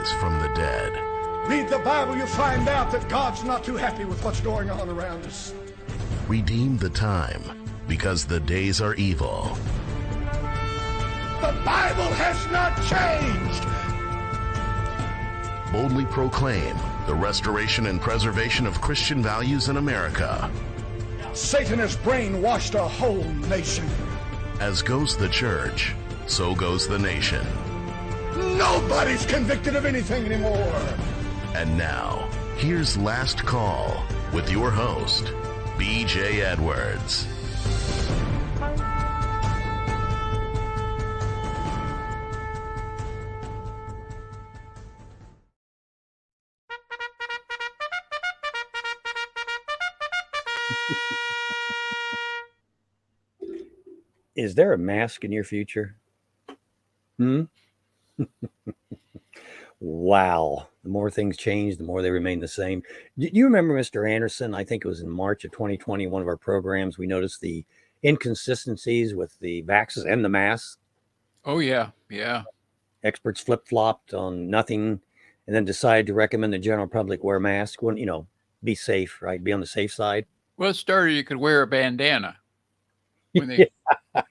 rise from the dead. Read the Bible, you'll find out that God's not too happy with what's going on around us. Redeem the time, because the days are evil. The Bible has not changed. Boldly proclaim the restoration and preservation of Christian values in America. Satan has brainwashed a whole nation. As goes the church, so goes the nation. Nobody's convicted of anything anymore. And now, here's Last Call with your host, B.J. Edwards. Is there a mask in your future? Wow. The more things change, the more they remain the same. Do you remember Mr. Anderson? I think it was in March of 2020, one of our programs, we noticed the inconsistencies with the vaxxers and the masks. Oh, yeah. Yeah. Experts flip-flopped on nothing and then decided to recommend the general public wear masks. When, be safe, right? Be on the safe side. Well, it started, you could wear a bandana. When they,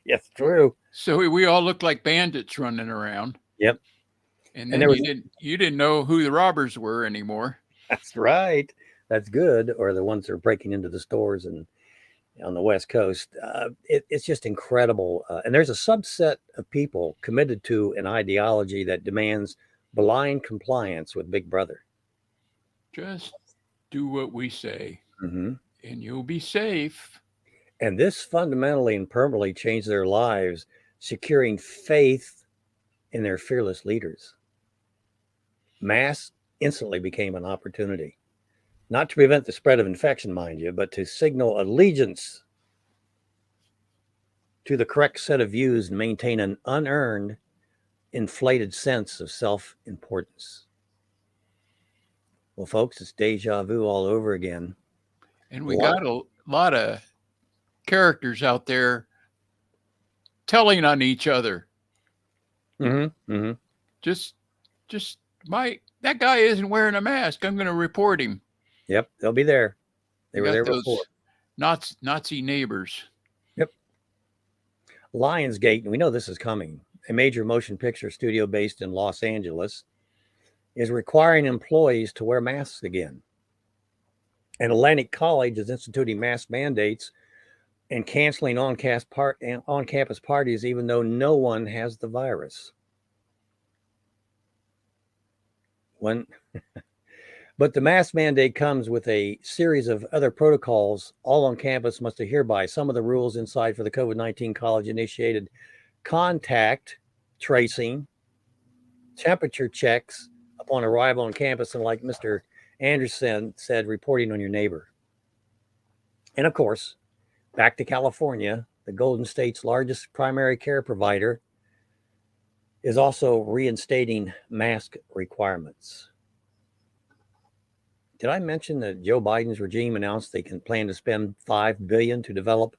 Yes, true. So we all looked like bandits running around. Yep. And then you didn't know who the robbers were anymore. That's right. That's good. Or the ones that are breaking into the stores and on the West Coast. It's just incredible. And there's a subset of people committed to an ideology that demands blind compliance with Big Brother. Just do what we say, Mm-hmm. and you'll be safe. And this fundamentally and permanently changed their lives, securing faith in their fearless leaders. Masks instantly became an opportunity, not to prevent the spread of infection, mind you, but to signal allegiance to the correct set of views and maintain an unearned, inflated sense of self-importance. Well, folks, it's deja vu all over again. And we got a lot of characters out there telling on each other. Mm-hmm. Mm-hmm. Just that guy isn't wearing a mask. I'm going to report him. Yep, they'll be there. They were there before. Nazi neighbors. Yep. Lionsgate, and we know this is coming, a major motion picture studio based in Los Angeles, is requiring employees to wear masks again. And Atlantic College is instituting mask mandates and canceling on-campus parties, even though no one has the virus. But the mask mandate comes with a series of other protocols. All on campus must adhere by. Some of the rules inside for the COVID-19 college-initiated contact tracing, temperature checks upon arrival on campus, and like Mr. Anderson said, reporting on your neighbor. And of course, back to California, the Golden State's largest primary care provider is also reinstating mask requirements. Did I mention that Joe Biden's regime announced they can plan to spend $5 billion to develop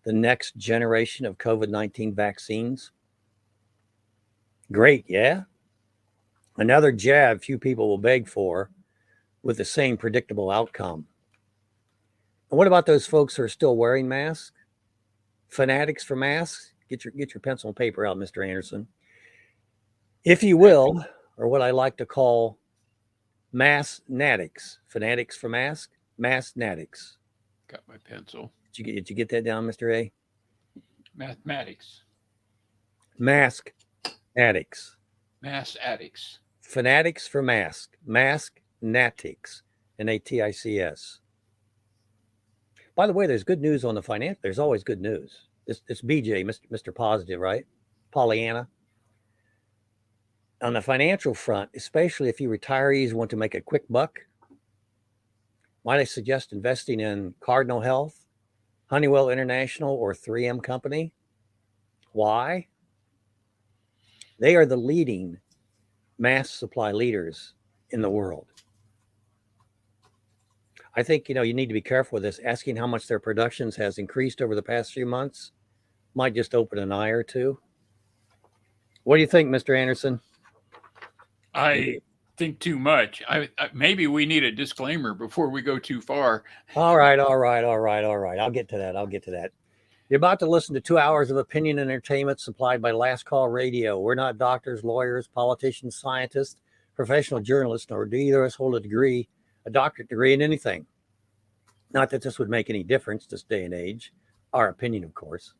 the next generation of COVID-19 vaccines? Great, yeah? Another jab few people will beg for with the same predictable outcome. And what about those folks who are still wearing masks? Fanatics for masks? Get your pencil and paper out, Mr. Anderson. If you will, or what I like to call mask-natics. Fanatics for mask? Mask-natics. Got my pencil. Did you get that down, Mr. A? Mathematics. Mask-addicts. Mass addicts. Fanatics for mask. Mask-natics. N-A-T-I-C-S. By the way, there's good news on the finance. There's always good news. It's BJ, Mr. Positive, right? Pollyanna. On the financial front, especially if you retirees want to make a quick buck, might I suggest investing in Cardinal Health, Honeywell International, or 3M Company? Why? They are the leading mask supply leaders in the world. I think, you need to be careful with this. Asking how much their productions has increased over the past few months might just open an eye or two. What do you think, Mr. Anderson? I think too much. Maybe we need a disclaimer before we go too far. All right. I'll get to that. You're about to listen to 2 hours of opinion and entertainment supplied by Last Call Radio. We're not doctors, lawyers, politicians, scientists, professional journalists, nor do either of us hold a doctorate degree in anything. Not that this would make any difference this day and age. Our opinion, of course.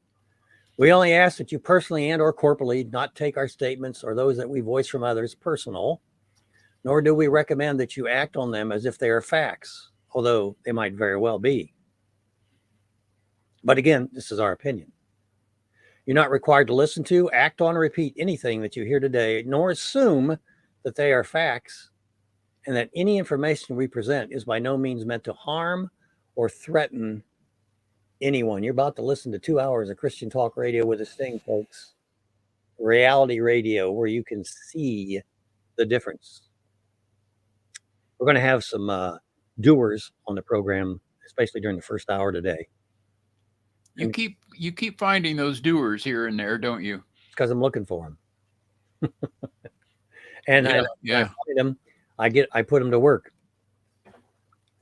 We only ask that you personally and or corporally not take our statements or those that we voice from others personal, nor do we recommend that you act on them as if they are facts, although they might very well be. But again, this is our opinion. You're not required to listen to, act on, or repeat anything that you hear today, nor assume that they are facts, and that any information we present is by no means meant to harm or threaten anyone. You're about to listen to 2 hours of Christian talk radio with this thing, folks. Reality radio, where you can see the difference. We're going to have some doers on the program, especially during the first hour today. You keep finding those doers here and there, don't you? Because I'm looking for them. And I find them, I put them to work.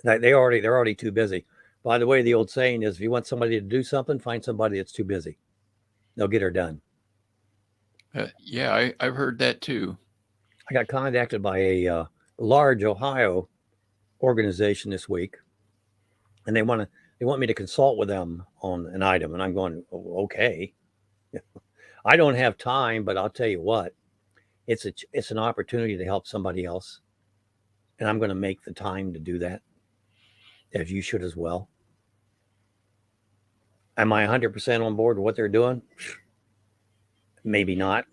They're already too busy. By the way, the old saying is, if you want somebody to do something, find somebody that's too busy. They'll get her done. I've heard that too. I got contacted by a large Ohio organization this week, and they want me to consult with them on an item, and I'm going, oh, okay. I don't have time, but I'll tell you what, it's an opportunity to help somebody else, and I'm going to make the time to do that, as you should as well. Am I 100% on board with what they're doing? Maybe not,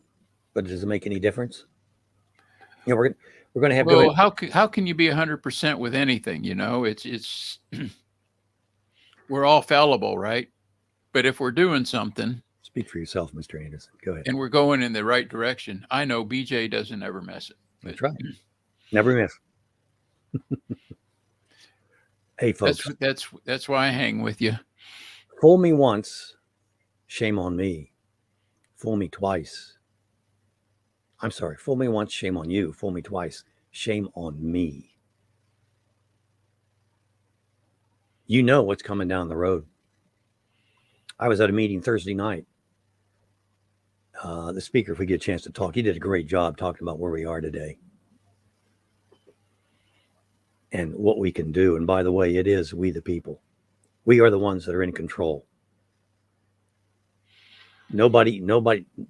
but does it make any difference? You know, we're going to have. Well, how can you be 100% with anything? You know, it's we're all fallible, right? But if we're doing something, speak for yourself, Mr. Anderson. Go ahead. And we're going in the right direction. I know BJ doesn't ever mess it. That's right. Never miss. Hey, folks. That's why I hang with you. Fool me once, shame on me. Fool me twice. I'm sorry. Fool me once, shame on you. Fool me twice, shame on me. You know what's coming down the road. I was at a meeting Thursday night. The speaker, if we get a chance to talk, he did a great job talking about where we are today and what we can do. And by the way, it is we the people. We are the ones that are in control. Nobody,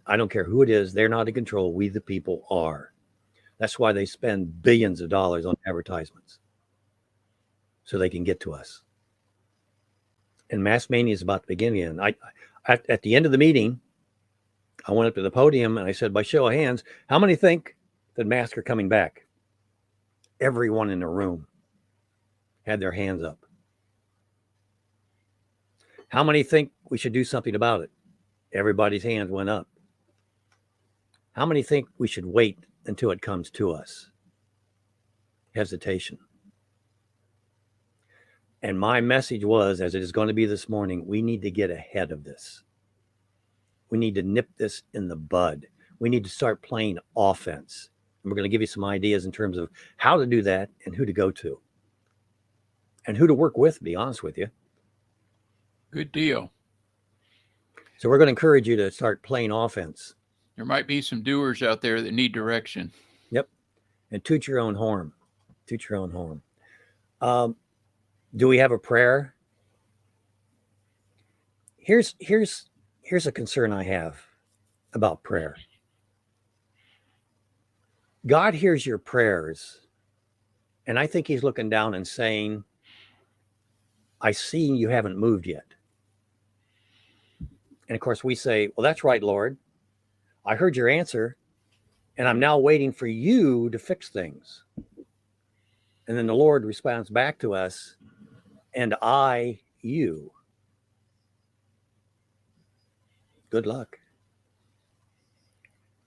I don't care who it is, they're not in control. We the people are. That's why they spend billions of dollars on advertisements, so they can get to us. And mass mania is about to begin again. At the end of the meeting, I went up to the podium and I said, by show of hands, how many think that masks are coming back? Everyone in the room had their hands up. How many think we should do something about it? Everybody's hands went up. How many think we should wait until it comes to us? Hesitation. And my message was, as it is going to be this morning, we need to get ahead of this. We need to nip this in the bud. We need to start playing offense. And we're going to give you some ideas in terms of how to do that and who to go to. And who to work with, to be honest with you. Good deal. So we're going to encourage you to start playing offense. There might be some doers out there that need direction. Yep. And toot your own horn. Toot your own horn. Do we have a prayer? Here's a concern I have about prayer. God hears your prayers, and I think he's looking down and saying, I see you haven't moved yet. And of course we say, well, that's right, Lord. I heard your answer, and I'm now waiting for you to fix things. And then the Lord responds back to us, and I, you. Good luck.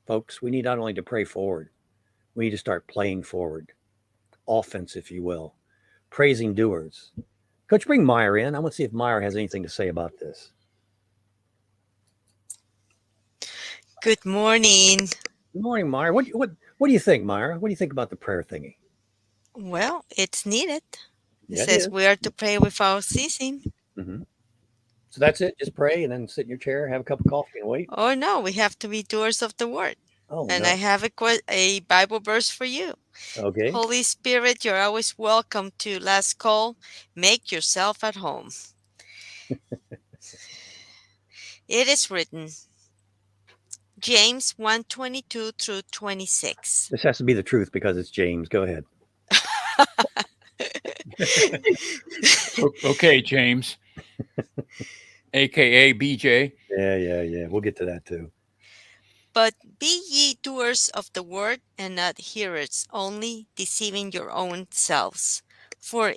Folks, we need not only to pray forward, we need to start playing forward. Offense, if you will. Praising doers. Coach, bring Meyer in. I want to see if Meyer has anything to say about this. Good morning. Good morning, Meyer. What What do you think, Myra? What do you think about the prayer thingy? Well, it's needed. It Yeah, it says is. we are to pray without ceasing. Mm-hmm. So that's it. Just pray and then sit in your chair, have a cup of coffee, and wait. Oh no, we have to be doers of the word. Oh And I no. have a Bible verse for you. Okay. Holy Spirit, you're always welcome to Last Call. Make yourself at home. It is written, James 1:22 through 26. This has to be the truth because it's James. Go ahead. Okay, James, aka BJ. Yeah. We'll get to that too. But be ye doers of the word, and not hearers only, deceiving your own selves. For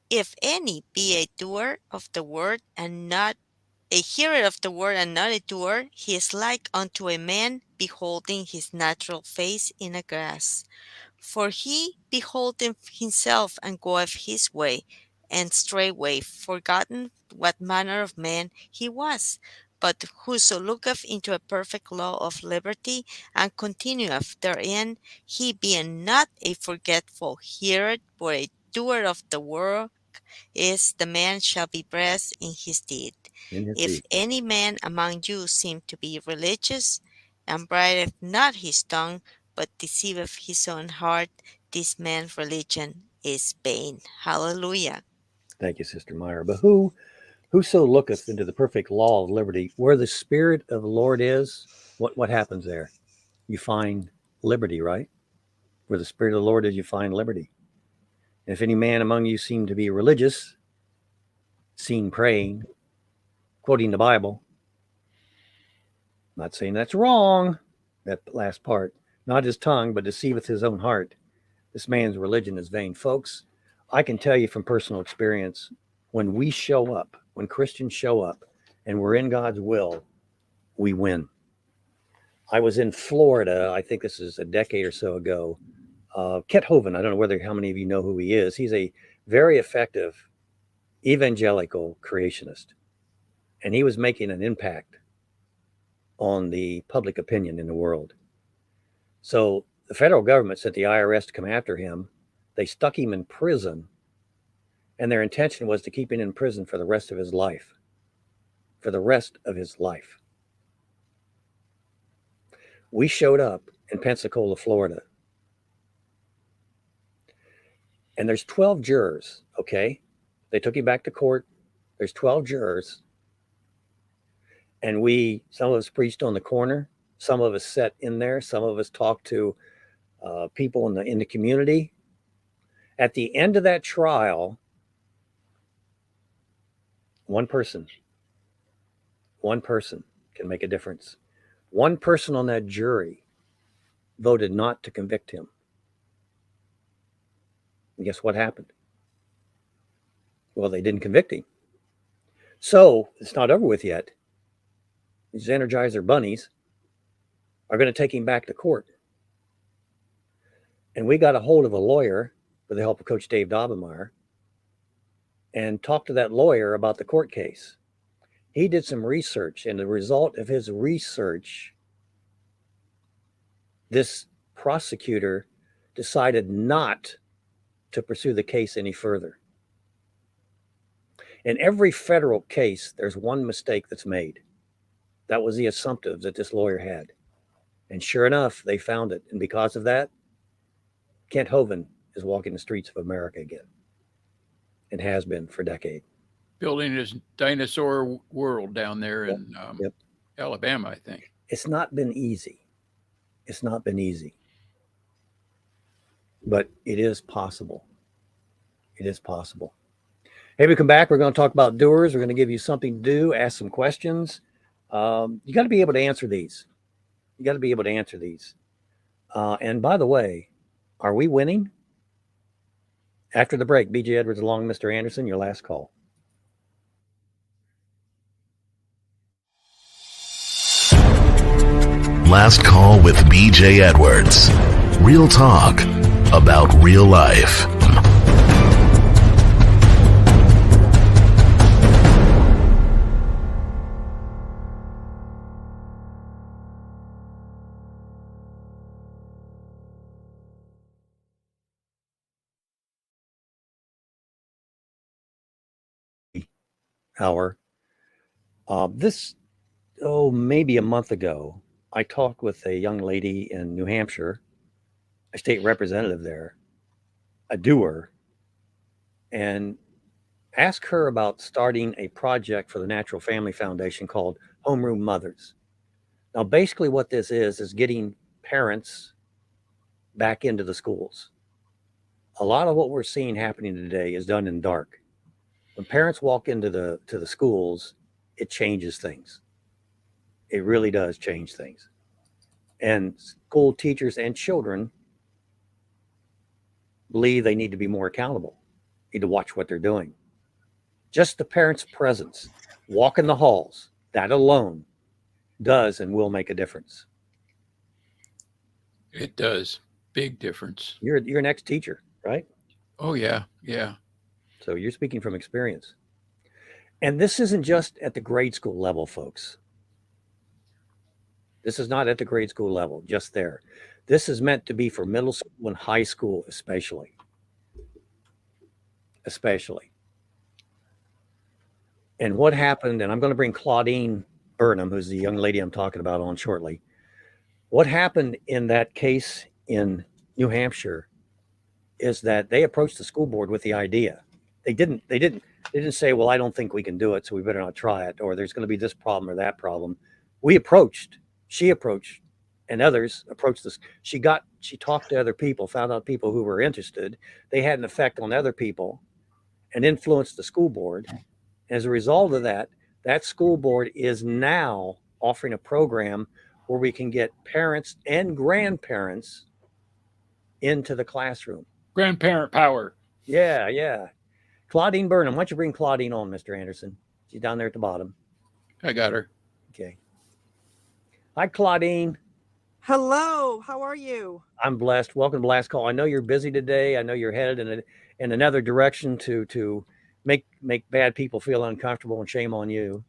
if any be a doer of the word, and not a hearer of the word, and not a doer, he is like unto a man beholding his natural face in a glass. For he beholdeth himself, and goeth his way, and straightway forgotten what manner of man he was. But whoso looketh into a perfect law of liberty, and continueth therein, he being not a forgetful hearer, but a doer of the word, is the man shall be blessed in his deed. In his If deed. any man among you seem to be religious, and brideth not his tongue, but deceiveth his own heart, this man's religion is vain. Hallelujah. Thank you, Sister Myra. But whoso looketh into the perfect law of liberty, where the Spirit of the Lord is, what happens there? You find liberty, right? Where the Spirit of the Lord is, you find liberty. And if any man among you seem to be religious, seen praying, quoting the Bible, not saying that's wrong, that last part, not his tongue, but deceiveth his own heart, this man's religion is vain. Folks, I can tell you from personal experience, when we show up, when Christians show up and we're in God's will, we win. I was in Florida, I think this is a decade or so ago. Kent Hovind, I don't know how many of you know who he is. He's a very effective evangelical creationist. And he was making an impact on the public opinion in the world. So the federal government sent the IRS to come after him. They stuck him in prison. And their intention was to keep him in prison for the rest of his life. For the rest of his life. We showed up in Pensacola, Florida. And there's 12 jurors, okay? They took him back to court. There's 12 jurors. And some of us preached on the corner. Some of us sat in there. Some of us talked to people in the community. At the end of that trial, one person can make a difference. One person on that jury voted not to convict him. And guess what happened? Well, they didn't convict him. So it's not over with yet. These Energizer bunnies are going to take him back to court. And we got a hold of a lawyer with the help of Coach Dave Daubenmire and talked to that lawyer about the court case. He did some research, and the result of his research, this prosecutor decided not to pursue the case any further. In every federal case, there's one mistake that's made. That was the assumptive that this lawyer had. And sure enough, they found it. And because of that, Kent Hovind is walking the streets of America again. And has been for decades. Building his dinosaur world down there in Alabama, I think. It's not been easy. It's not been easy. But it is possible. It is possible. Hey, we come back. We're going to talk about doers. We're going to give you something to do, ask some questions. You got to be able to answer these. And by the way, are we winning? After the break, BJ Edwards along Mr. Anderson, your last call. Last call with BJ Edwards. Real talk about real life. hour. This, maybe a month ago, I talked with a young lady in New Hampshire, a state representative there, a doer, and asked her about starting a project for the Natural Family Foundation called Homeroom Mothers. Now, basically, what this is getting parents back into the schools. A lot of what we're seeing happening today is done in dark. When parents walk into the schools, it changes things. It really does change things. And school teachers and children believe they need to be more accountable, need to watch what they're doing. Just the parents' presence, walk in the halls, that alone does and will make a difference. It does. Big difference. You're an ex-teacher, right? Oh, yeah. Yeah. So you're speaking from experience. And this isn't just at the grade school level, folks. This is not at the grade school level, just there. This is meant to be for middle school and high school, especially. Especially. And what happened, and I'm going to bring Claudine Burnham, who's the young lady I'm talking about, on shortly. What happened in that case in New Hampshire is that they approached the school board with the idea. They didn't say, well, I don't think we can do it, so we better not try it, or there's going to be this problem or that problem. She approached, and others approached this. She talked to other people, found out people who were interested. They had an effect on other people and influenced the school board. As a result of that, that school board is now offering a program where we can get parents and grandparents into the classroom. Grandparent power. Yeah, yeah. Claudine Burnham. Why don't you bring Claudine on, Mr. Anderson? She's down there at the bottom. I got her. Okay. Hi, Claudine. Hello. How are you? I'm blessed. Welcome to Last Call. I know you're busy today. I know you're headed in another direction to make bad people feel uncomfortable, and shame on you.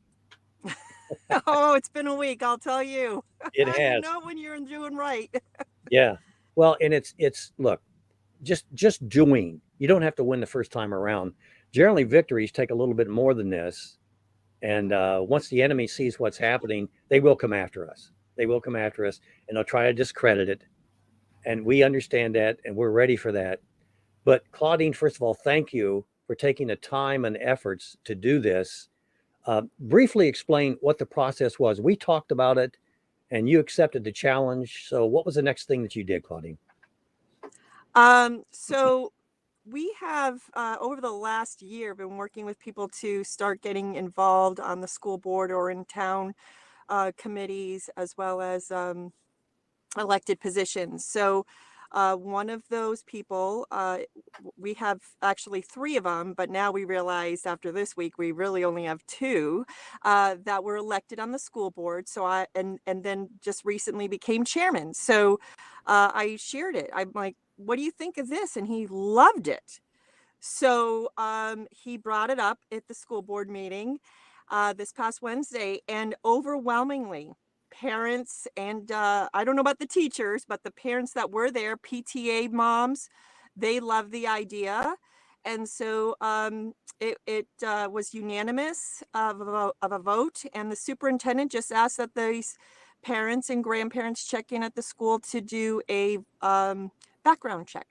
Oh, it's been a week, I'll tell you. It has. You know when you're doing right. Yeah. Well, and it's look, just doing. You don't have to win the first time around. Generally, victories take a little bit more than this. And once the enemy sees what's happening, they will come after us. They will come after us, and they'll try to discredit it. And we understand that, and we're ready for that. But Claudine, first of all, thank you for taking the time and efforts to do this. Briefly explain what the process was. We talked about it, and you accepted the challenge. So what was the next thing that you did, Claudine? So we have, over the last year, been working with people to start getting involved on the school board or in town committees, as well as elected positions. So one of those people, we have actually 3 of them, but now we realized after this week we really only have 2 that were elected on the school board. So and then just recently became chairman. So I shared it. I'm like, what do you think of this? And he loved it. So he brought it up at the school board meeting this past Wednesday, and overwhelmingly, parents and I don't know about the teachers, but the parents that were there, PTA moms, they love the idea. And so it was unanimous of a vote, and the superintendent just asked that these parents and grandparents check in at the school to do a background check.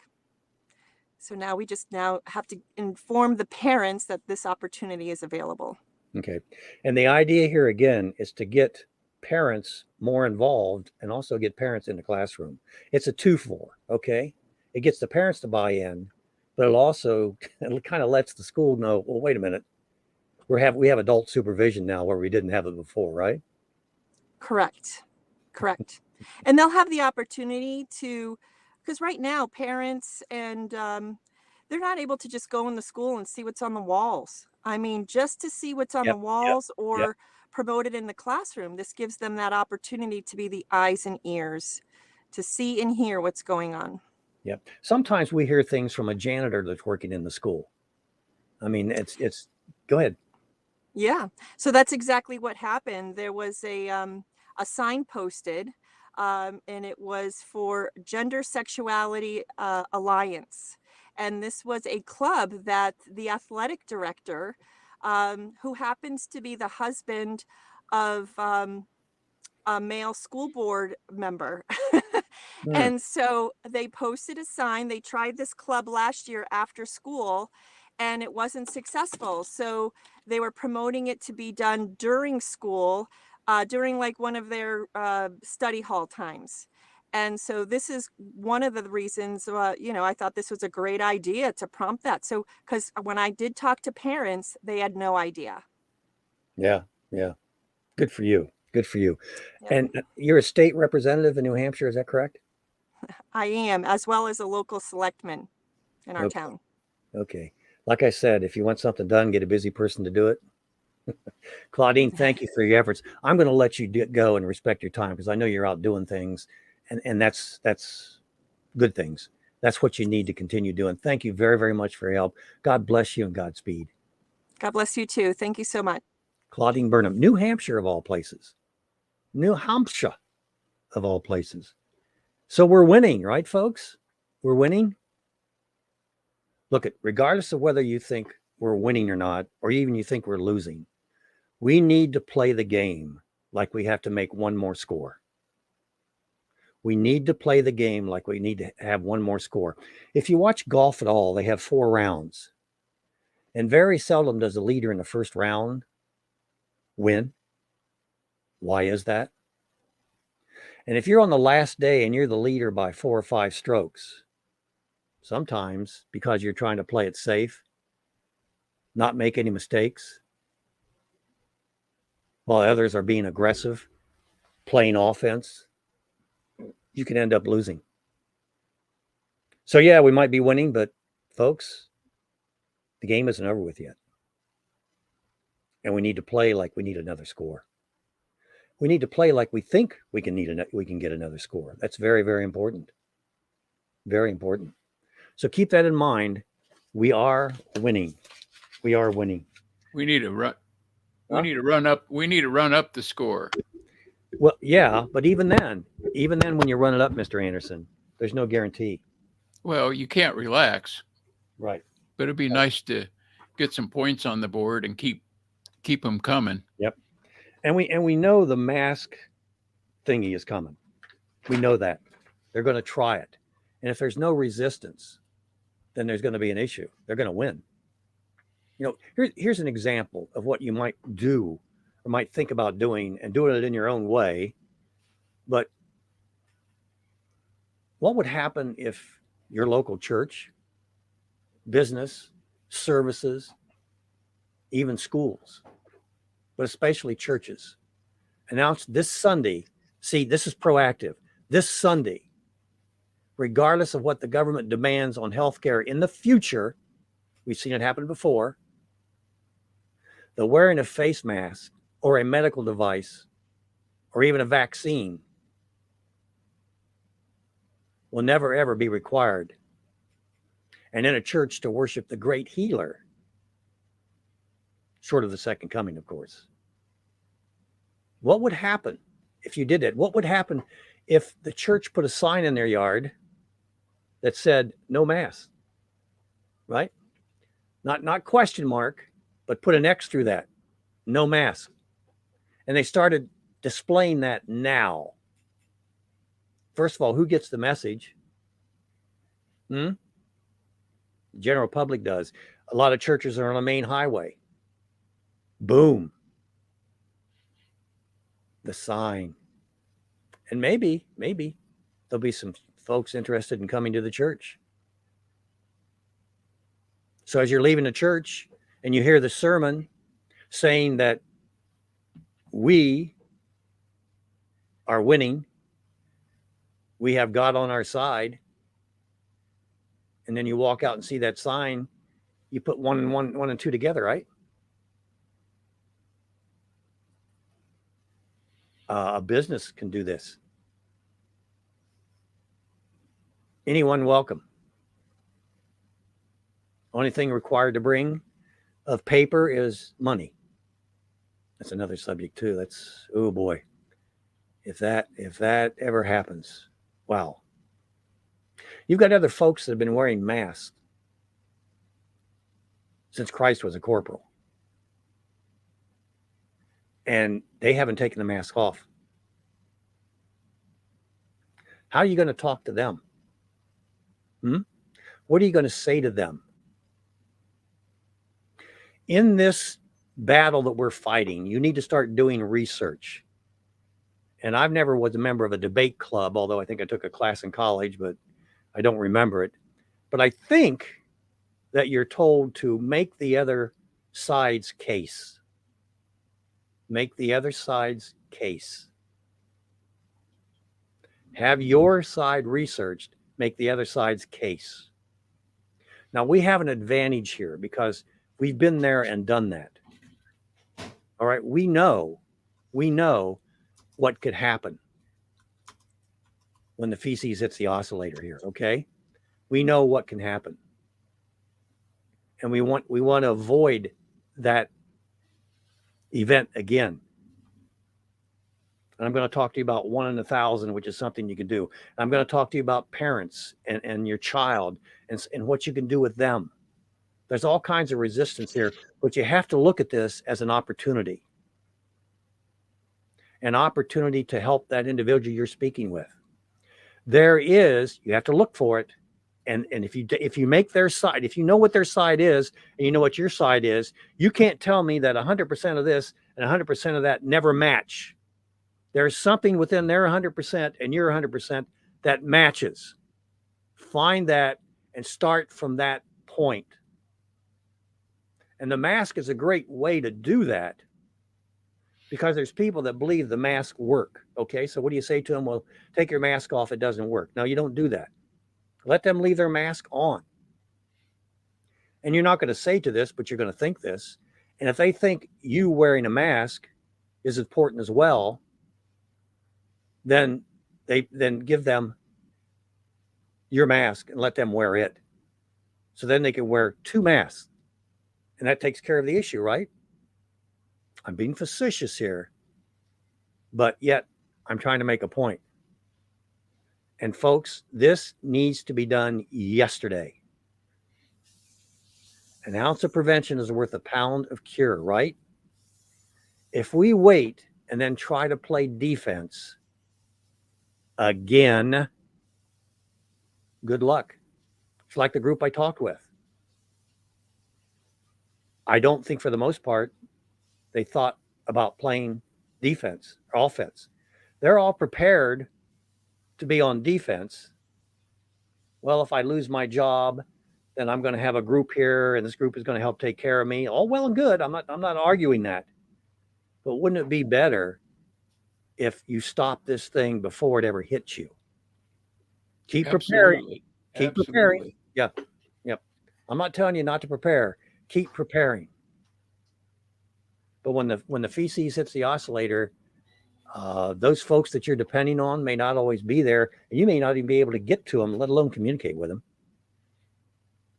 So now we just have to inform the parents that this opportunity is available. Okay. And the idea here again is to get parents more involved and also get parents in the classroom. It's a 2-for, okay? It gets the parents to buy in, but it kind of lets the school know, well, wait a minute. We have adult supervision now where we didn't have it before, right? Correct. And they'll have the opportunity to, because right now parents and they're not able to just go in the school and see what's on the walls. I mean, just to see what's on the walls or promote it in the classroom. This gives them that opportunity to be the eyes and ears, to see and hear what's going on. Yep. Sometimes we hear things from a janitor that's working in the school. I mean, it's go ahead. Yeah. So that's exactly what happened. There was a sign posted, and it was for Gender Sexuality Alliance. And this was a club that the athletic director who happens to be the husband of a male school board member. Hmm. And so they posted a sign. They tried this club last year after school and it wasn't successful. So they were promoting it to be done during school, during like one of their study hall times. And so this is one of the reasons, I thought this was a great idea to prompt that. So, because when I did talk to parents, they had no idea. Yeah. Yeah. Good for you. Good for you. Yep. And you're a state representative in New Hampshire, is that correct? I am, as well as a local selectman in our Okay. town. Okay. Like I said, if you want something done, get a busy person to do it. Claudine, thank you for your efforts. I'm going to let you go and respect your time because I know you're out doing things, and that's good things. That's what you need to continue doing. Thank you very, very much for your help. God bless you and Godspeed. God bless you too. Thank you so much. Claudine Burnham, New Hampshire of all places. New Hampshire of all places. So we're winning, right, folks? We're winning. Look, regardless of whether you think we're winning or not, or even you think we're losing, we need to play the game like we have to make one more score. We need to play the game like we need to have one more score. If you watch golf at all, they have 4 rounds. And very seldom does the leader in the first round win. Why is that? And if you're on the last day and you're the leader by 4 or 5 strokes, sometimes because you're trying to play it safe, not make any mistakes, while others are being aggressive, playing offense, you can end up losing. So yeah, we might be winning, but folks, the game isn't over with yet. And we need to play like we need another score. We need to play like we think we can get another score. That's very, very important. Very important. So keep that in mind. We are winning. We are winning. We need to run. Huh? We need to run up. We need to run up the score. Well, yeah, but even then, when you run it up, Mr. Anderson, there's no guarantee. Well, you can't relax, Right. but it'd be nice to get some points on the board and keep them coming. Yep. And we know the mask thingy is coming. We know that. They're going to try it. And if there's no resistance, then there's going to be an issue. They're going to win. Here's an example of what you might do or might think about doing and doing it in your own way. But what would happen if your local church, business, services, even schools, but especially churches, announced this Sunday? See, this is proactive. This Sunday, regardless of what the government demands on healthcare in the future, we've seen it happen before, the wearing of face mask or a medical device or even a vaccine will never, ever be required. And in a church to worship the great healer, short of the second coming, of course. What would happen if you did that? What would happen if the church put a sign in their yard that said no mask, right? Not question mark, but put an X through that, no mask. And they started displaying that now. First of all, who gets the message? The general public does. A lot of churches are on a main highway. Boom. The sign. And maybe there'll be some folks interested in coming to the church. So as you're leaving the church and you hear the sermon saying that we are winning, we have God on our side, and then you walk out and see that sign, you put one and two together, right? A business can do this. Anyone welcome. Only thing required to bring of paper is money. That's another subject too. That's, oh boy. If that ever happens, wow. You've got other folks that have been wearing masks since Christ was a corporal. and they haven't taken the mask off. How are you going to talk to them? What are you going to say to them? In this battle that we're fighting, you need to start doing research. And I've never was a member of a debate club, although I think I took a class in college, but I don't remember it. But I think that you're told to make the other side's case. Make the other side's case. Have your side researched, make the other side's case. Now, we have an advantage here because we've been there and done that. All right, we know what could happen when the feces hits the oscillator here, okay? We know what can happen. And we want to avoid that event again. And I'm going to talk to you about 1 in 1,000, which is something you can do. I'm going to talk to you about parents and your child and what you can do with them. There's all kinds of resistance here, but you have to look at this as an opportunity to help that individual you're speaking with. You have to look for it. And if you make their side, if you know what their side is and you know what your side is, you can't tell me that 100% of this and 100% of that never match. There's something within their 100% and your 100% that matches. Find that and start from that point. And the mask is a great way to do that because there's people that believe the mask work. Okay, so what do you say to them? Well, take your mask off. It doesn't work. No, you don't do that. Let them leave their mask on. And you're not going to say to this, but you're going to think this. And if they think you wearing a mask is important as well, then give them your mask and let them wear it. So then they can wear 2 masks. And that takes care of the issue, right? I'm being facetious here, but yet I'm trying to make a point. And folks, this needs to be done yesterday. An ounce of prevention is worth a pound of cure, right? If we wait and then try to play defense again, good luck. It's like the group I talked with. I don't think for the most part they thought about playing defense or offense. They're all prepared to be on defense. Well, if I lose my job, then I'm going to have a group here and this group is going to help take care of me. All well and good. I'm not arguing that. But wouldn't it be better if you stop this thing before it ever hits you? Keep preparing. Keep preparing. Yeah. Yep. I'm not telling you not to prepare. Keep preparing. But when the feces hits the oscillator, those folks that you're depending on may not always be there, and you may not even be able to get to them, let alone communicate with them.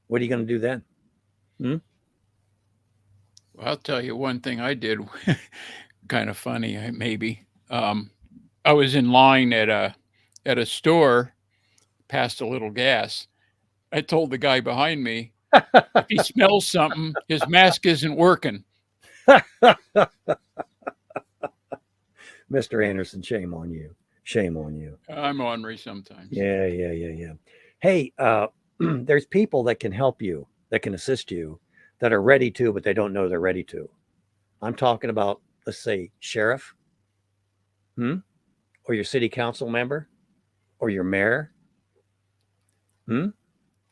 What are you going to do then? Well, I'll tell you one thing I did, kind of funny, maybe. I was in line at a store, past a little gas. I told the guy behind me, if he smells something, his mask isn't working. Mr. Anderson, shame on you. Shame on you. I'm ornery sometimes. Yeah. Hey, there's people that can help you, that can assist you, that are ready to, but they don't know they're ready to. I'm talking about, let's say, sheriff, or your city council member, or your mayor.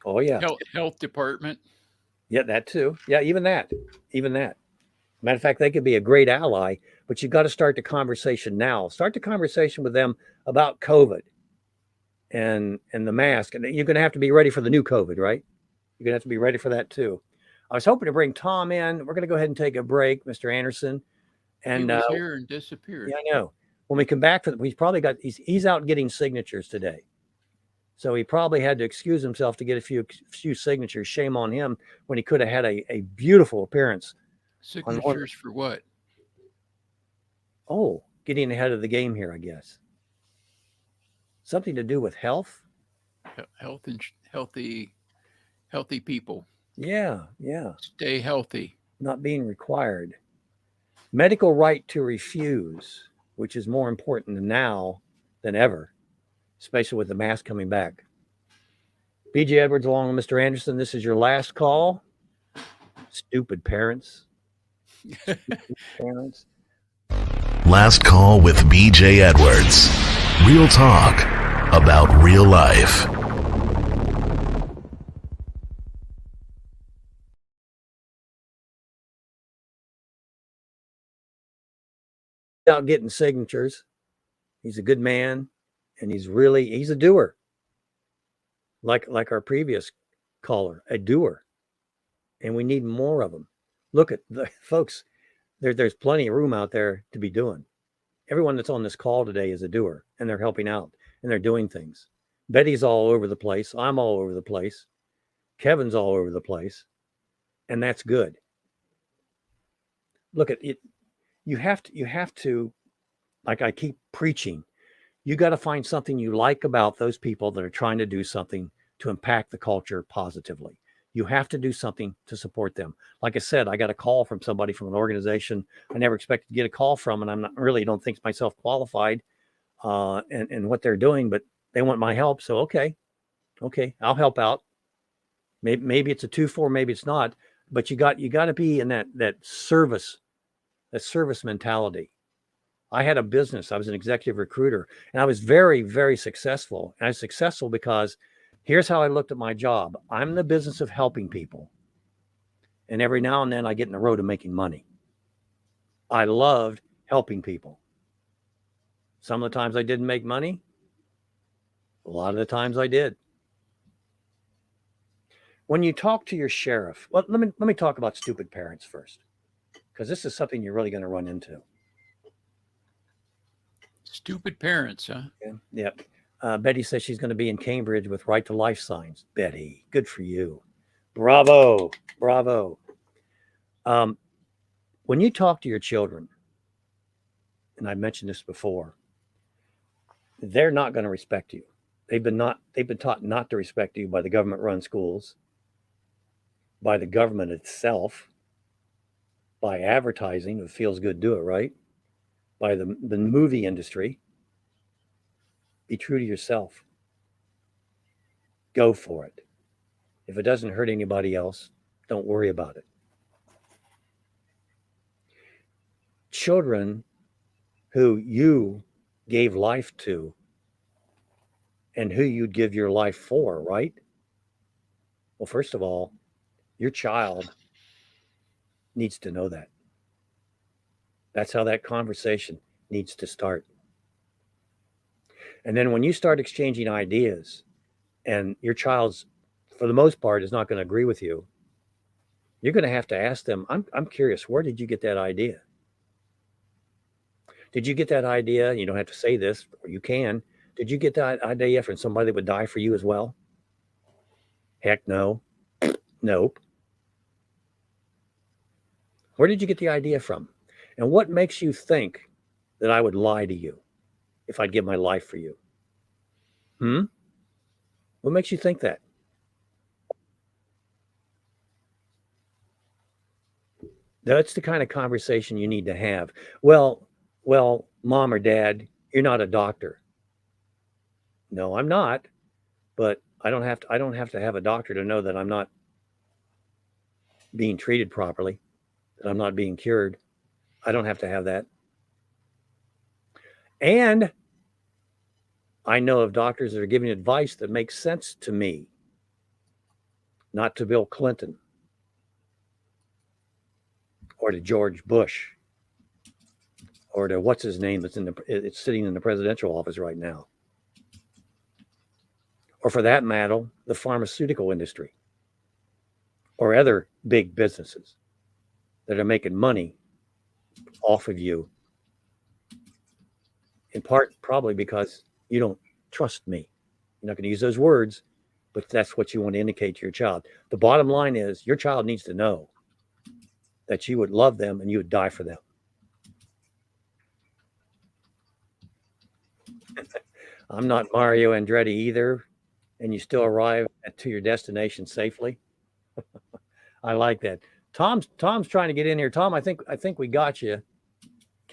Oh yeah. Health department. Yeah, that too. Yeah, even that. Matter of fact, they could be a great ally, but you got to start the conversation now. Start the conversation with them about COVID and the mask. And you're going to have to be ready for the new COVID, right? You're going to have to be ready for that too. I was hoping to bring Tom in. We're going to go ahead and take a break, Mr. Anderson. And he was here and disappeared. Yeah, I know. When we come back, he's out getting signatures today. So he probably had to excuse himself to get a few signatures. Shame on him when he could have had a beautiful appearance. Signatures for what? Oh, getting ahead of the game here, I guess. Something to do with health? Health and healthy people. Yeah. Stay healthy. Not being required. Medical right to refuse, which is more important now than ever, especially with the mask coming back. BJ Edwards along with Mr. Anderson, this is your last call. Stupid parents. Stupid parents. Last call with BJ Edwards. Real talk about real life. Out getting signatures. He's a good man, and he's a doer. Like our previous caller, a doer. And we need more of them. Look at the folks, there's plenty of room out there to be doing. Everyone that's on this call today is a doer, and they're helping out, and they're doing things. Betty's all over the place. I'm all over the place. Kevin's all over the place. And that's good. Look at it. You have to, like I keep preaching, you got to find something you like about those people that are trying to do something to impact the culture positively. You have to do something to support them. Like I said, I got a call from somebody from an organization I never expected to get a call from, and I'm not really don't think myself qualified and what they're doing, but they want my help. So okay, I'll help out. Maybe it's a 2-4, maybe it's not, but you got to be in that service mentality. I had a business. I was an executive recruiter, and I was very, very successful. And I was successful because here's how I looked at my job. I'm in the business of helping people. And every now and then I get in the road of making money. I loved helping people. Some of the times I didn't make money. A lot of the times I did. When you talk to your sheriff, well, let me talk about stupid parents first, because this is something you're really going to run into. Stupid parents, huh? Yeah. Betty says she's going to be in Cambridge with Right to Life signs. Betty, good for you. Bravo. When you talk to your children, and I mentioned this before, they're not going to respect you. They've been taught not to respect you by the government-run schools, by the government itself, by advertising. If it feels good, do it, right? By the movie industry. Be true to yourself. Go for it. If it doesn't hurt anybody else, don't worry about it. Children who you gave life to and who you'd give your life for, right? Well, first of all, your child needs to know that. That's how that conversation needs to start. And then when you start exchanging ideas and your child's, for the most part, is not going to agree with you, you're going to have to ask them, I'm curious, where did you get that idea? Did you get that idea? You don't have to say this, or you can. Did you get that idea from somebody that would die for you as well? Heck no. Nope. Where did you get the idea from? And what makes you think that I would lie to you if I'd give my life for you? What makes you think that? That's the kind of conversation you need to have. Well, mom or dad, you're not a doctor. No, I'm not. But I don't have to have a doctor to know that I'm not being treated properly, that I'm not being cured. I don't have to have that. And I know of doctors that are giving advice that makes sense to me, not to Bill Clinton or to George Bush or to what's his name it's sitting in the presidential office right now. Or for that matter, the pharmaceutical industry or other big businesses that are making money off of you, in part probably because you don't trust me. You're not going to use those words, but that's what you want to indicate to your child. The bottom line is your child needs to know that you would love them and you would die for them. I'm not Mario Andretti either, and you still arrive to your destination safely. I like that. Tom's trying to get in here. Tom, I think we got you.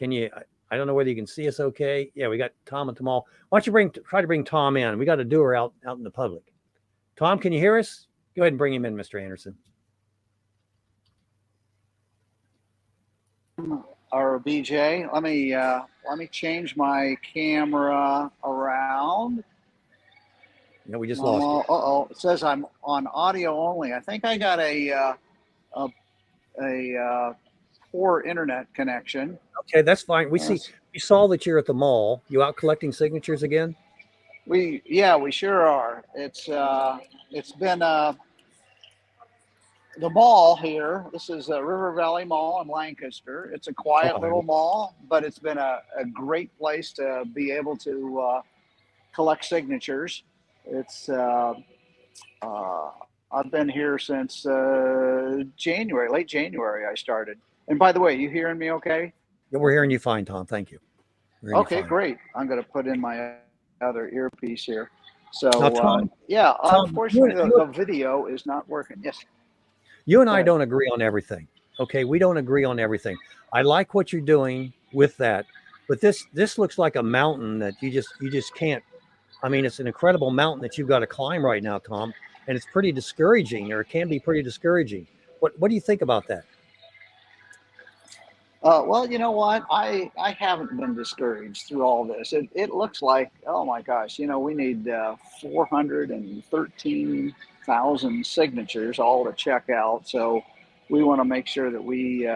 Can you? I don't know whether you can see us okay. Yeah, we got Tom and Tamal. Why don't you try to bring Tom in? We got a doer out in the public. Tom, can you hear us? Go ahead and bring him in, Mr. Anderson. Or BJ, let me change my camera around. No, we just lost you. It says I'm on audio only. I think I got a poor internet connection. Okay, that's fine. We saw that you're at the mall. You out collecting signatures again? We sure are. It's been the mall here. This is a River Valley Mall in Lancaster. It's a quiet little mall, but it's been a great place to be able to collect signatures. It's I've been here since January, late January. I started. And by the way, you hearing me okay? Yeah, we're hearing you fine, Tom. Thank you. Okay, great. I'm going to put in my other earpiece here. So, now, Tom, unfortunately, the video is not working. Yes. You and I don't agree on everything. Okay, we don't agree on everything. I like what you're doing with that, but this looks like a mountain that you just can't. I mean, it's an incredible mountain that you've got to climb right now, Tom, and it's pretty discouraging, or it can be pretty discouraging. What do you think about that? Well, you know what? I haven't been discouraged through all this. It looks like, oh my gosh, we need 413,000 signatures all to check out. So we want to make sure that we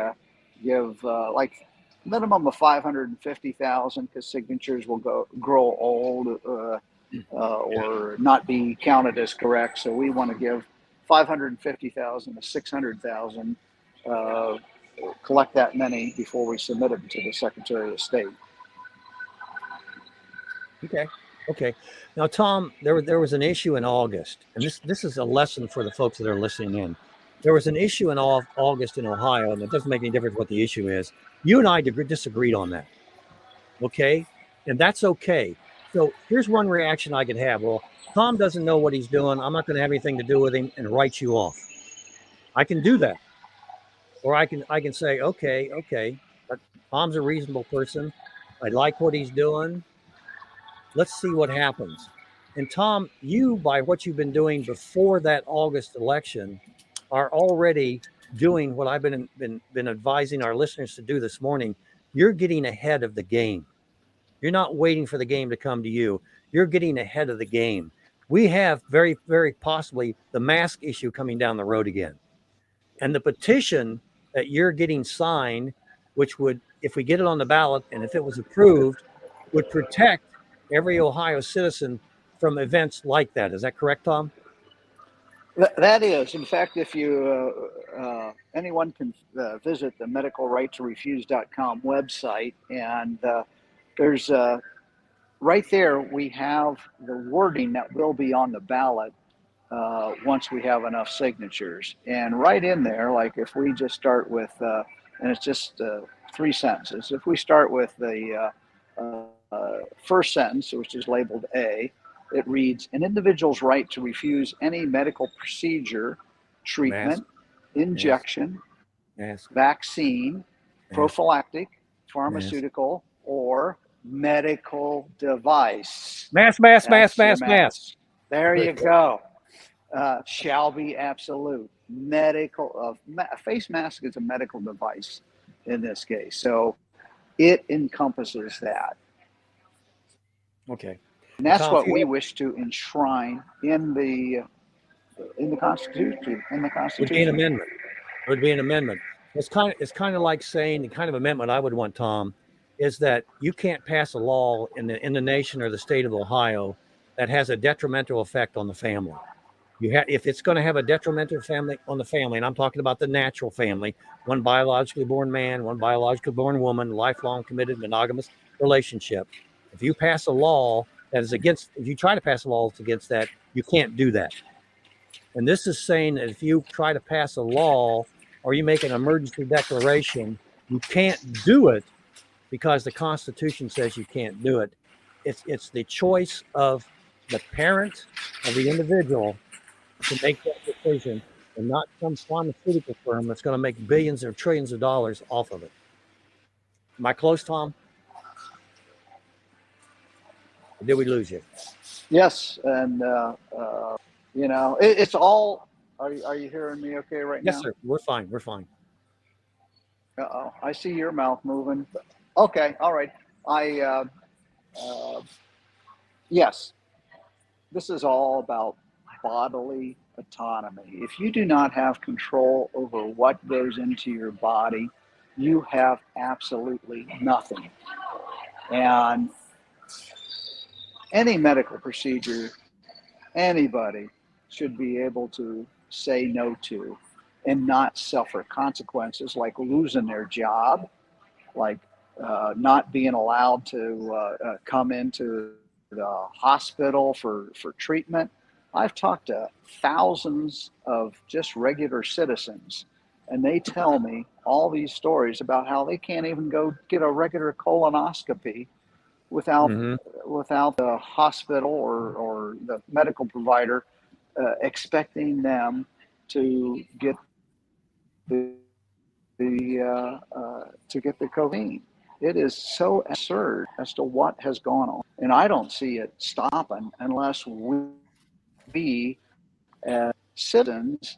give like minimum of 550,000 because signatures will grow old or not be counted as correct. So we want to give 550,000 to 600,000. Collect that many before we submit them to the Secretary of State. Okay. Now, Tom, there was an issue in August, and this is a lesson for the folks that are listening in. There was an issue in August in Ohio, and it doesn't make any difference what the issue is. You and I disagreed on that. Okay, and that's okay. So here's one reaction I could have. Well, Tom doesn't know what he's doing. I'm not going to have anything to do with him and write you off. I can do that. Or I can say, okay, but Tom's a reasonable person. I like what he's doing. Let's see what happens. And Tom, you, by what you've been doing before that August election, are already doing what I've been advising our listeners to do this morning. You're getting ahead of the game. You're not waiting for the game to come to you. You're getting ahead of the game. We have very, very possibly the mask issue coming down the road again. And the petition that you're getting signed, which would, if we get it on the ballot and if it was approved, would protect every Ohio citizen from events like that. Is that correct, Tom? That is. In fact, if you anyone can visit the medicalrighttorefuse.com website, and there's right there we have the wording that will be on the ballot once we have enough signatures. And right in there, like if we just start with, and it's just 3 sentences. If we start with the first sentence, which is labeled A, it reads, an individual's right to refuse any medical procedure, treatment, injection, vaccine, prophylactic, pharmaceutical, or medical device. Mask. There you go. Shall be absolute. A face mask is a medical device in this case. So it encompasses that. Okay. And that's what we wish to enshrine in the Constitution. Would be an amendment. It would be an amendment. It's kind of like saying the kind of amendment I would want, Tom, is that you can't pass a law in the nation or the state of Ohio that has a detrimental effect on the family. If it's going to have a detrimental family on the family, and I'm talking about the natural family, one biologically born man, one biologically born woman, lifelong committed monogamous relationship. If you pass a law that is against, if you try to pass a law that's against that, you can't do that. And this is saying that if you try to pass a law or you make an emergency declaration, you can't do it because the Constitution says you can't do it. It's the choice of the parent, of the individual, to make that decision, and not some pharmaceutical firm that's going to make billions or trillions of dollars off of it. Am I close, Tom? Or did we lose you? Yes, and it's all. Are you hearing me okay right Yes, now? sir. We're fine. We're fine. Uh-oh, I see your mouth moving. Okay, all right. I yes, this is all about bodily autonomy. If you do not have control over what goes into your body, you have absolutely nothing. And any medical procedure, anybody should be able to say no to and not suffer consequences like losing their job, like not being allowed to come into the hospital for treatment. I've talked to thousands of just regular citizens, and they tell me all these stories about how they can't even go get a regular colonoscopy without Mm-hmm. without the hospital or the medical provider expecting them to get the cocaine. It is so absurd as to what has gone on, and I don't see it stopping unless we as citizens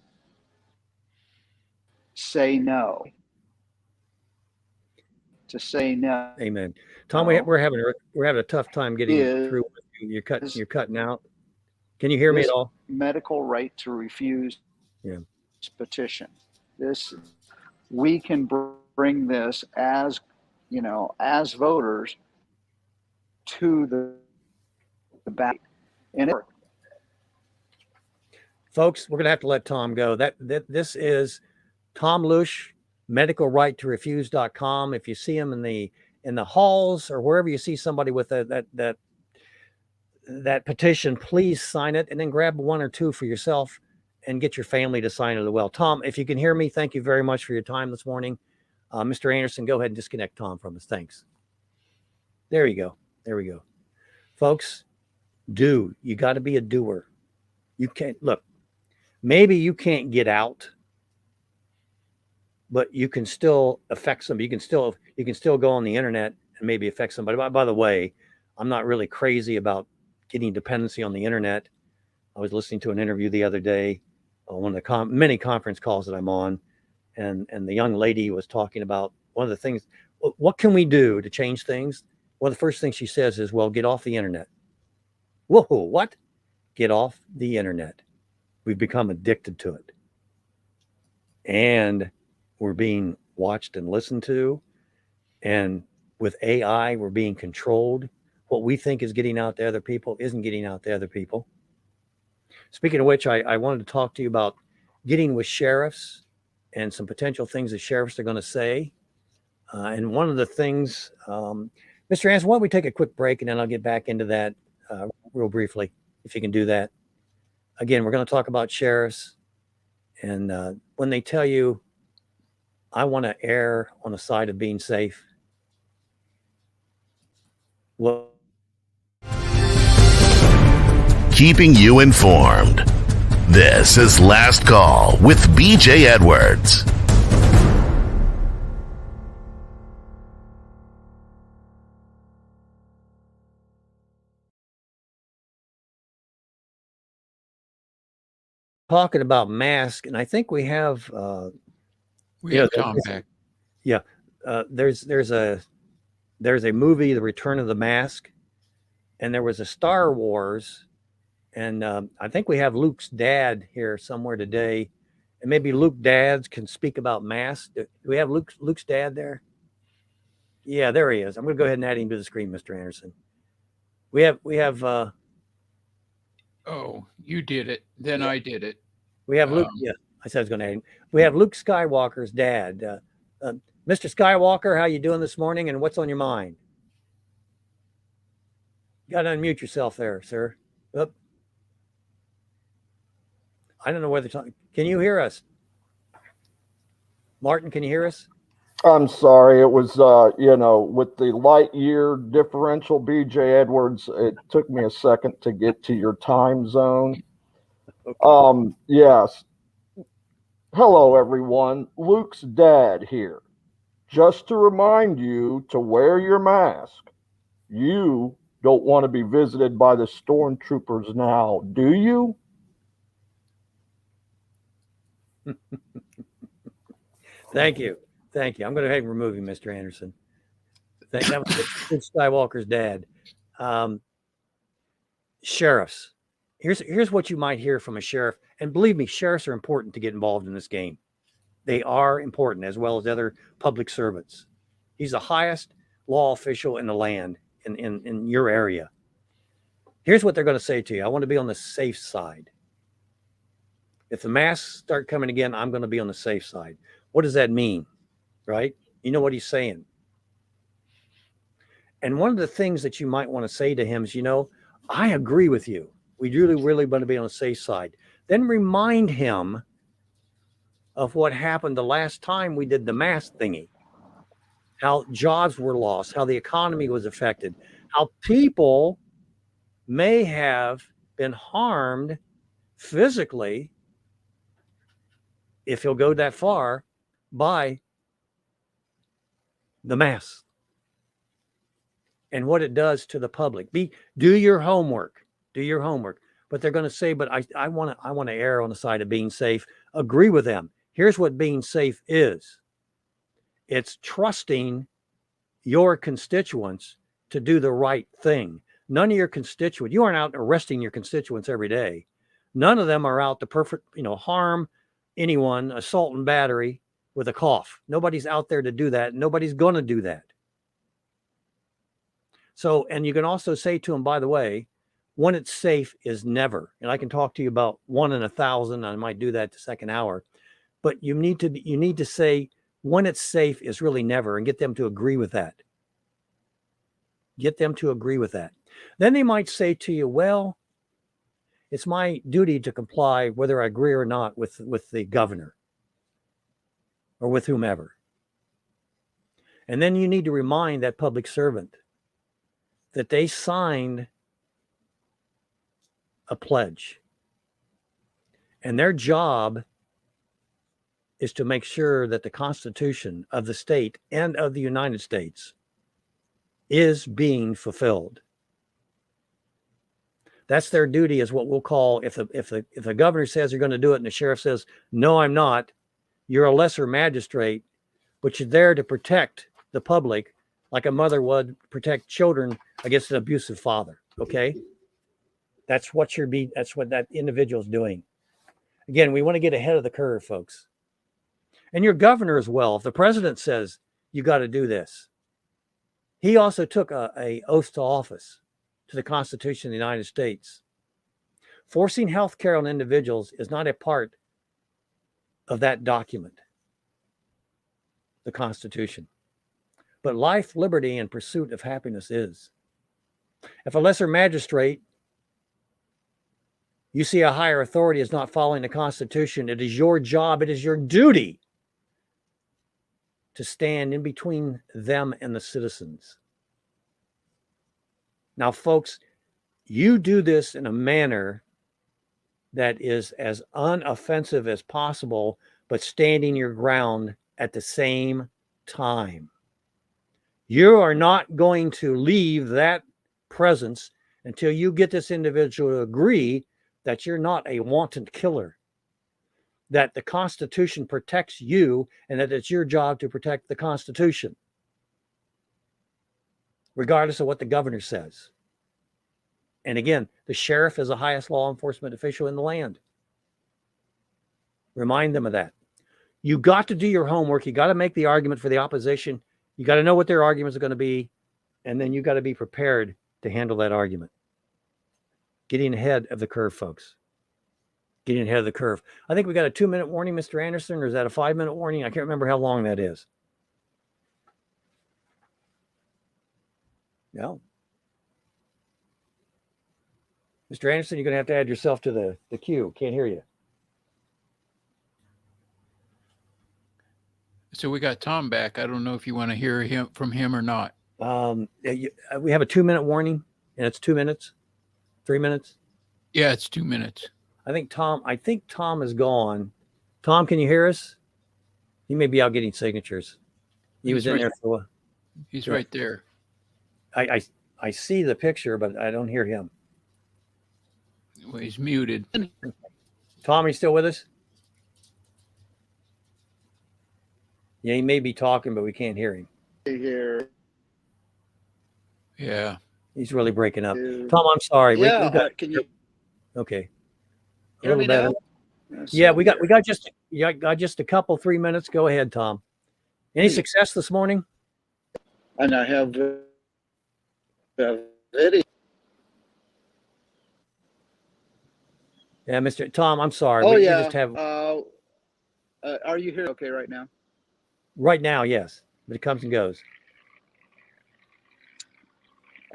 say no. To say no Amen. Tom, we're having a tough time getting through is with you. You're cutting out. Can you hear me at this all? medical right to refuse Yeah. petition. This we can bring this as as voters to the back. And Folks, we're gonna have to let Tom go. This is Tom Lush, medicalrightorefuse.com. If you see him in the halls or wherever you see somebody with that petition, please sign it and then grab one or two for yourself and get your family to sign it as well. Tom, if you can hear me, thank you very much for your time this morning. Mr. Anderson, go ahead and disconnect Tom from us. Thanks. There you go. There we go. Folks, you got to be a doer. You can't look, maybe you can't get out, but you can still affect somebody. You can still go on the internet and maybe affect somebody. By the way, I'm not really crazy about getting dependency on the internet. I was listening to an interview the other day, one of the many conference calls that I'm on, and the young lady was talking about one of the things. What can we do to change things? One of the first things she says is, "Well, get off the internet." Whoa, what? Get off the internet. We've become addicted to it, and we're being watched and listened to, and with AI, we're being controlled. What we think is getting out to other people isn't getting out to other people. Speaking of which, I wanted to talk to you about getting with sheriffs and some potential things that sheriffs are going to say. And one of the things, Mr. Anderson, why don't we take a quick break and then I'll get back into that real briefly, if you can do that. Again, we're going to talk about sheriffs. And when they tell you, I want to err on the side of being safe, well, Keeping you informed. This is Last Call with BJ Edwards. talking about masks, and I think we have, We have Tom back. yeah, there's a movie, The Return of the Mask, and there was a Star Wars, and I think we have Luke's dad here somewhere today, and maybe Luke dads can speak about masks. Do we have Luke's dad there? Yeah, there he is. I'm going to go ahead and add him to the screen, Mr. Anderson. We have Oh, you did it. Then I did it. Luke. Yeah, I said I was going to add him. We have Luke Skywalker's dad. Mr. Skywalker, how you doing this morning, and what's on your mind? You got to unmute yourself there, sir. Oop. I don't know whether to, can you hear us? Martin, can you hear us? I'm sorry. It was, with the light year differential, BJ Edwards, it took me a second to get to your time zone. Okay. Yes. Hello, everyone. Luke's dad here. just to remind you to wear your mask. You don't want to be visited by the stormtroopers now, do you? Thank you. Thank you. I'm going to go ahead and remove you, Mr. Anderson. That was Luke Skywalker's dad. Sheriffs. Here's what you might hear from a sheriff. And believe me, sheriffs are important to get involved in this game. They are important, as well as other public servants. He's the highest law official in the land in your area. Here's what they're going to say to you. I want to be on the safe side. If the masks start coming again, I'm going to be on the safe side. What does that mean? Right? You know what he's saying. And one of the things that you might want to say to him is, I agree with you. We really want to be on the safe side. Then remind him of what happened the last time we did the mask thingy, how jobs were lost, how the economy was affected, how people may have been harmed physically, if he'll go that far, by the mask and what it does to the public. Do your homework. But they're going to say, but I want to err on the side of being safe. Agree with them. Here's what being safe is. It's trusting your constituents to do the right thing. None of your constituents, you aren't out arresting your constituents every day. None of them are out to harm anyone, assault and battery with a cough. Nobody's out there to do that. Nobody's going to do that. So, and you can also say to them, by the way, when it's safe is never. And I can talk to you about 1 in 1,000. I might do that the second hour. But you need to say when it's safe is really never, and get them to agree with that. Then they might say to you, well, it's my duty to comply whether I agree or not with the governor or with whomever. And then you need to remind that public servant that they signed a pledge. And their job is to make sure that the Constitution of the state and of the United States is being fulfilled. That's their duty, is what we'll call, if the governor says you're going to do it and the sheriff says, no, I'm not, you're a lesser magistrate, but you're there to protect the public like a mother would protect children against an abusive father. Okay? That's what that individual is doing. Again, we want to get ahead of the curve, folks. And your governor as well. If the president says you got to do this, he also took a oath to office to the Constitution of the United States. Forcing health care on individuals is not a part of that document, the Constitution. But life, liberty, and pursuit of happiness is. If a lesser magistrate, you see a higher authority is not following the Constitution, it is your job, it is your duty to stand in between them and the citizens. Now, folks, you do this in a manner that is as unoffensive as possible, but standing your ground at the same time. You are not going to leave that presence until you get this individual to agree that you're not a wanton killer, that the Constitution protects you, and that it's your job to protect the Constitution, regardless of what the governor says. And again, the sheriff is the highest law enforcement official in the land. Remind them of that. You got to do your homework. You got to make the argument for the opposition. You got to know what their arguments are going to be, and then you got to be prepared to handle that argument. Getting ahead of the curve, folks. Getting ahead of the curve. I think we got a 2-minute warning, Mr. Anderson, or is that a 5-minute warning? I can't remember how long that is. No. Mr. Anderson, you're going to have to add yourself to the queue. Can't hear you. So we got Tom back. I don't know if you want to hear from him or not. We have a 2-minute warning, and it's 2 minutes, 3 minutes. Yeah, it's 2 minutes. I think Tom is gone. Tom, can you hear us? He may be out getting signatures. He was in there for. He's Yeah. right there. I see the picture, but I don't hear him. Well, he's muted. Tom, are you still with us? Yeah, he may be talking, but we can't hear him. Here. Yeah. He's really breaking up. Tom, I'm sorry. Yeah, we got. can you Okay. A hear little me better. now? Yeah, we got just a couple 3 minutes. Go ahead, Tom. Any success this morning? And I have a video. Yeah, Mr. Tom, I'm sorry. Oh, we yeah. just have Are you here okay right now? right now, yes, but it comes and goes.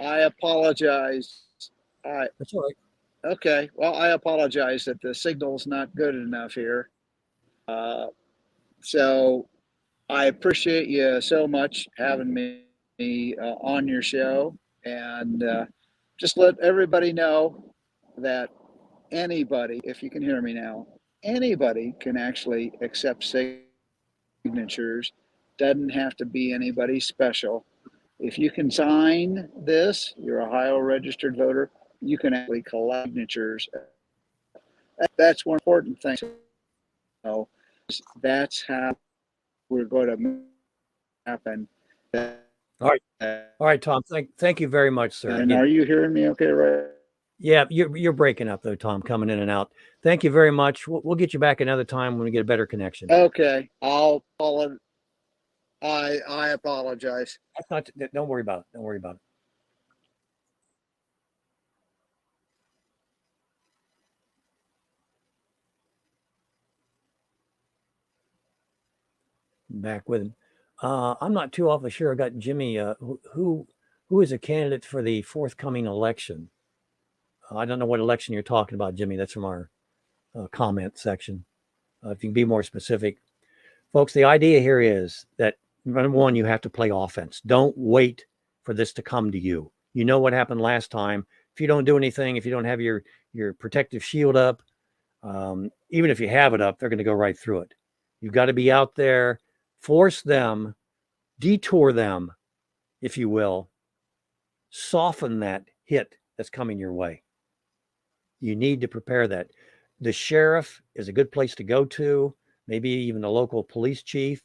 I apologize. That's all right. Okay. Well, I apologize that the signal's not good enough here. So I appreciate you so much having me on your show, and just let everybody know that anybody, if you can hear me now, anybody can actually accept signatures. Doesn't have to be anybody special. If you can sign this, you're a Ohio registered voter, you can actually collect signatures. That's one important thing to know. That's how we're going to happen. All right, Tom. Thank you very much, sir. And are you hearing me okay, right? Yeah, you're breaking up though, Tom, coming in and out. Thank you very much. We'll get you back another time when we get a better connection. Okay, I'll follow. I apologize. Don't worry about it. Don't worry about it. Back with him. I'm not too awfully sure. I got Jimmy, who is a candidate for the forthcoming election. I don't know what election you're talking about, Jimmy. That's from our comment section. If you can be more specific. Folks, the idea here is that, number one, you have to play offense. Don't wait for this to come to you. You know what happened last time. If you don't do anything, if you don't have your protective shield up, even if you have it up, they're going to go right through it. You've got to be out there, force them, detour them, if you will, soften that hit that's coming your way. You need to prepare that. The sheriff is a good place to go to, maybe even the local police chief.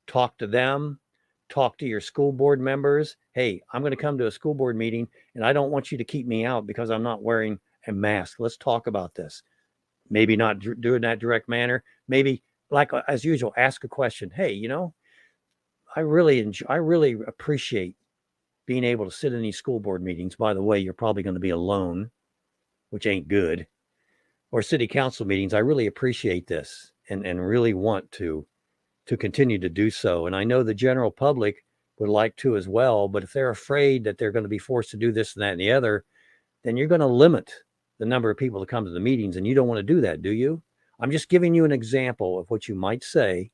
Talk to them, talk to your school board members. Hey, I'm going to come to a school board meeting and I don't want you to keep me out because I'm not wearing a mask. Let's talk about this. Maybe not do it in that direct manner. Maybe, like as usual, ask a question. Hey, I really appreciate being able to sit in these school board meetings. By the way, you're probably going to be alone, which ain't good. Or city council meetings. I really appreciate this and really want to continue to do so. And I know the general public would like to as well, but if they're afraid that they're going to be forced to do this and that and the other, then you're going to limit the number of people that come to the meetings, and you don't want to do that, do you? I'm just giving you an example of what you might say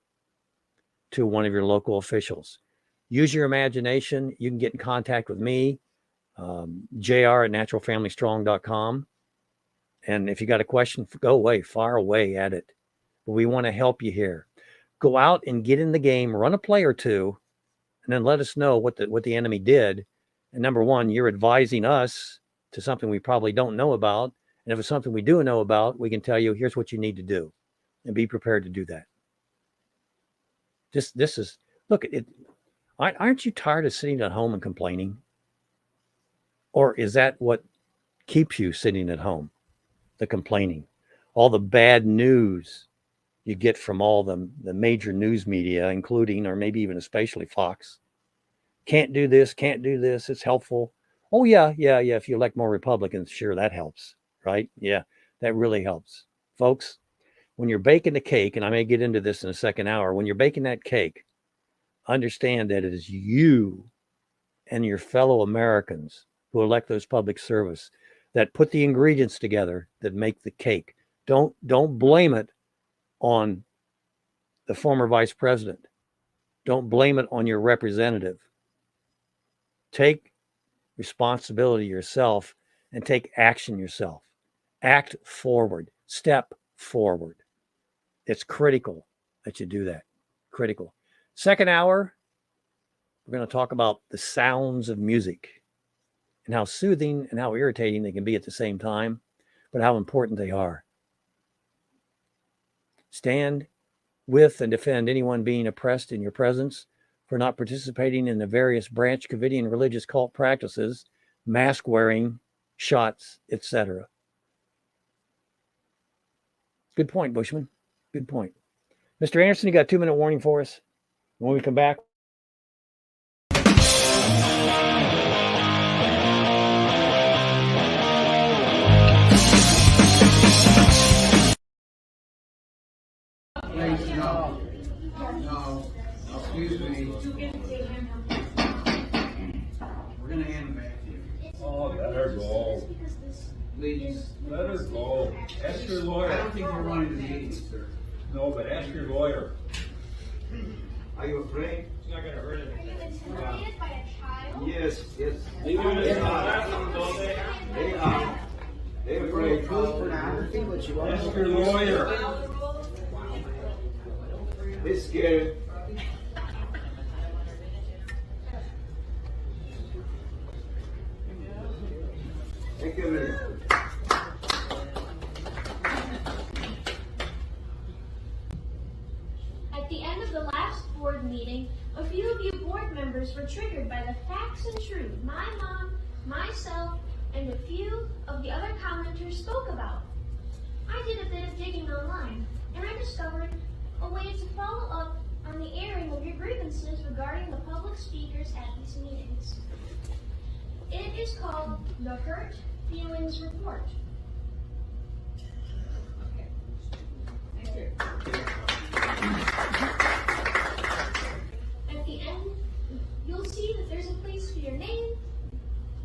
to one of your local officials. Use your imagination. You can get in contact with me, jr@naturalfamilystrong.com. And if you got a question, go away, fire away at it. But we want to help you here. Go out and get in the game, run a play or two, and then let us know what the enemy did. And number one, you're advising us to something we probably don't know about. And if it's something we do know about, we can tell you, here's what you need to do, and be prepared to do that. This is, look, aren't you tired of sitting at home and complaining? Or is that what keeps you sitting at home? The complaining, all the bad news you get from all the major news media, including, or maybe even especially Fox. Can't do this, it's helpful. Oh yeah, if you elect more Republicans, sure, that helps, right? Yeah, that really helps. Folks, when you're baking the cake, and I may get into this in a second hour, when you're baking that cake, understand that it is you and your fellow Americans who elect those public service that put the ingredients together that make the cake. Don't blame it on the former vice president. Don't blame it on your representative. Take responsibility yourself and take action yourself. Act forward. Step forward. It's critical that you do that. Critical. Second hour, We're going to talk about the sounds of music and how soothing and how irritating they can be at the same time, but how important they are. Stand with and defend anyone being oppressed in your presence for not participating in the various Branch Covidian religious cult practices, mask wearing, shots, etc. Good point, Bushman. Good point. Mr. Anderson, you got a 2-minute warning for us? When we come back. Please, no. No. Excuse me. We're going to hand it back to you. Oh, let her go. Please. Let her go. Ask your lawyer. I don't think you're running the meeting, sir. No, but ask your lawyer. Are you afraid? It's not going to hurt anything. Are you intimidated by a child? Yes, yes. They are. They are. They're afraid. Pornography, what you want. Ask your lawyer. It's scary. Take a minute. At the end of the last board meeting, a few of you board members were triggered by the facts and truth my mom, myself, and a few of the other commenters spoke about. I did a bit of digging online, and I discovered a way to follow up on the airing of your grievances regarding the public speakers at these meetings. It is called the Hurt Feelings Report. At the end, you'll see that there's a place for your name,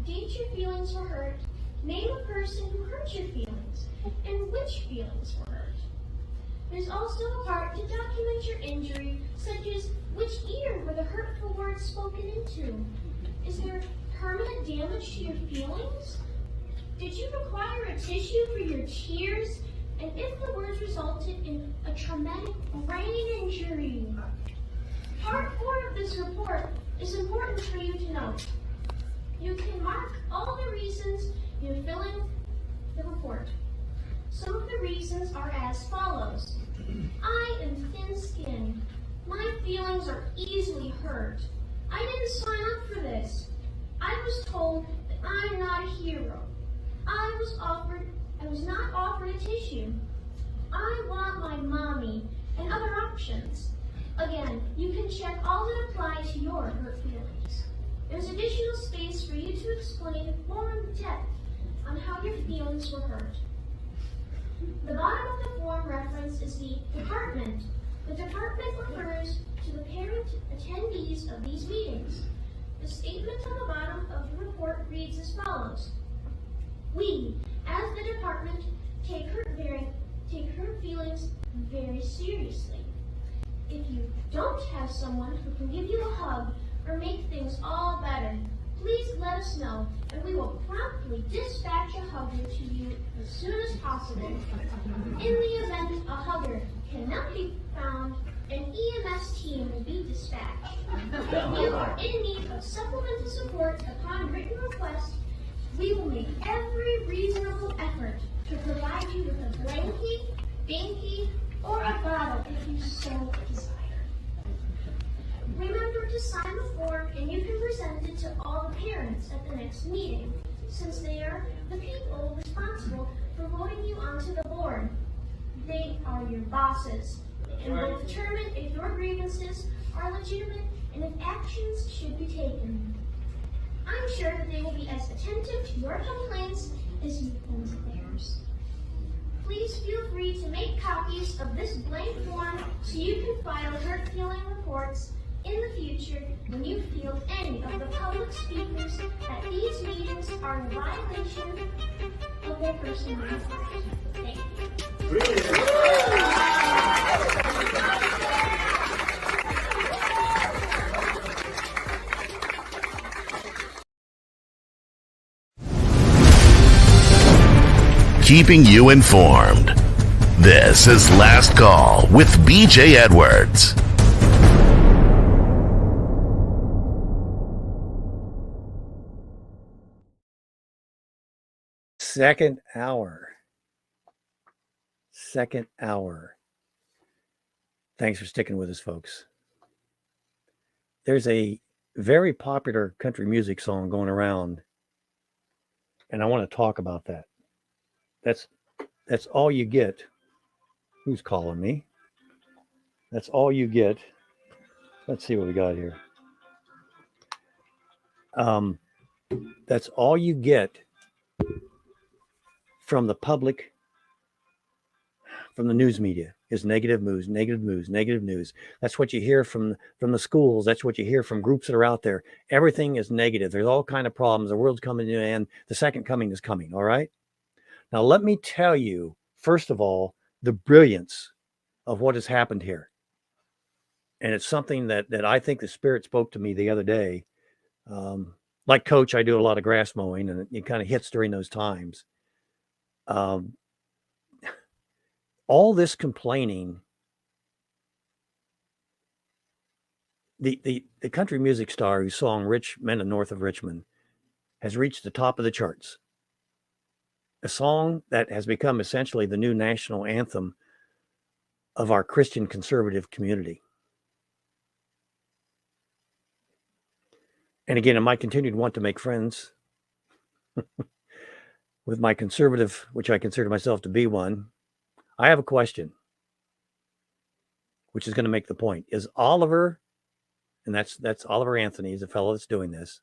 date your feelings were hurt, name a person who hurt your feelings, and which feelings were hurt. There's also a part to document your injury, such as which ear were the hurtful words spoken into. Is there permanent damage to your feelings? Did you require a tissue for your tears? And if the words resulted in a traumatic brain injury? Part 4 of this report is important for you to know. You can mark all the reasons you fill in the report. Some of the reasons are as follows. I am thin-skinned. My feelings are easily hurt. I didn't sign up for this. I was told that I'm not a hero. I was not offered a tissue. I want my mommy and other options. Again, you can check all that apply to your hurt feelings. There's additional space for you to explain more in depth on how your feelings were hurt. The bottom of the form reference is the department. The department refers to the parent attendees of these meetings. The statement on the bottom of the report reads as follows. We, as the department, take hurt feelings very seriously. If you don't have someone who can give you a hug or make things all better, please let us know, and we will promptly dispatch a hugger to you as soon as possible. In the event a hugger cannot be found, an EMS team will be dispatched. If you are in need of supplemental support upon written request, we will make every reasonable effort to provide you with a blankie, binky, or a bottle if you so desire. Remember to sign the form, and you can present it to all the parents at the next meeting, since they are the people responsible for voting you onto the board. They are your bosses, and will determine if your grievances are legitimate and if actions should be taken. I'm sure that they will be as attentive to your complaints as you've been to theirs. Please feel free to make copies of this blank form so you can file hurt feeling reports in the future when you feel any of the public speakers at these meetings are in violation of their personal rights. Thank you. Keeping you informed. This is Last Call with BJ Edwards. Second hour. Second hour. Thanks for sticking with us, folks. There's a very popular country music song going around, and I want to talk about that. That's all you get. Who's calling me? That's all you get. Let's see what we got here. That's all you get from the public, from the news media, is negative news, negative news, negative news. That's what you hear from the schools. That's what you hear from groups that are out there. Everything is negative. There's all kind of problems. The world's coming to an end. The second coming is coming. All right. Now let me tell you, first of all, the brilliance of what has happened here. And it's something that I think the Spirit spoke to me the other day. Like Coach, I do a lot of grass mowing, and it kind of hits during those times. All this complaining, the country music star who sang Rich Men of North of Richmond has reached the top of the charts. A song that has become essentially the new national anthem of our Christian conservative community. And again, I might continue to want to make friends with my conservative, which I consider myself to be one. I have a question, which is going to make the point. Is Oliver, and that's Oliver Anthony, is the fellow that's doing this,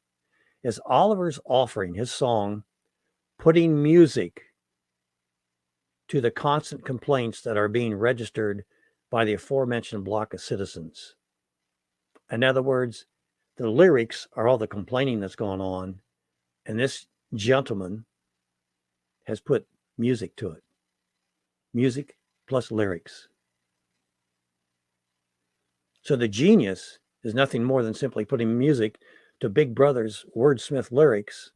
is Oliver's offering, his song, putting music to the constant complaints that are being registered by the aforementioned block of citizens? In other words, the lyrics are all the complaining that's going on, and this gentleman has put music to it. Music plus lyrics. So the genius is nothing more than simply putting music to Big Brother's wordsmith lyrics,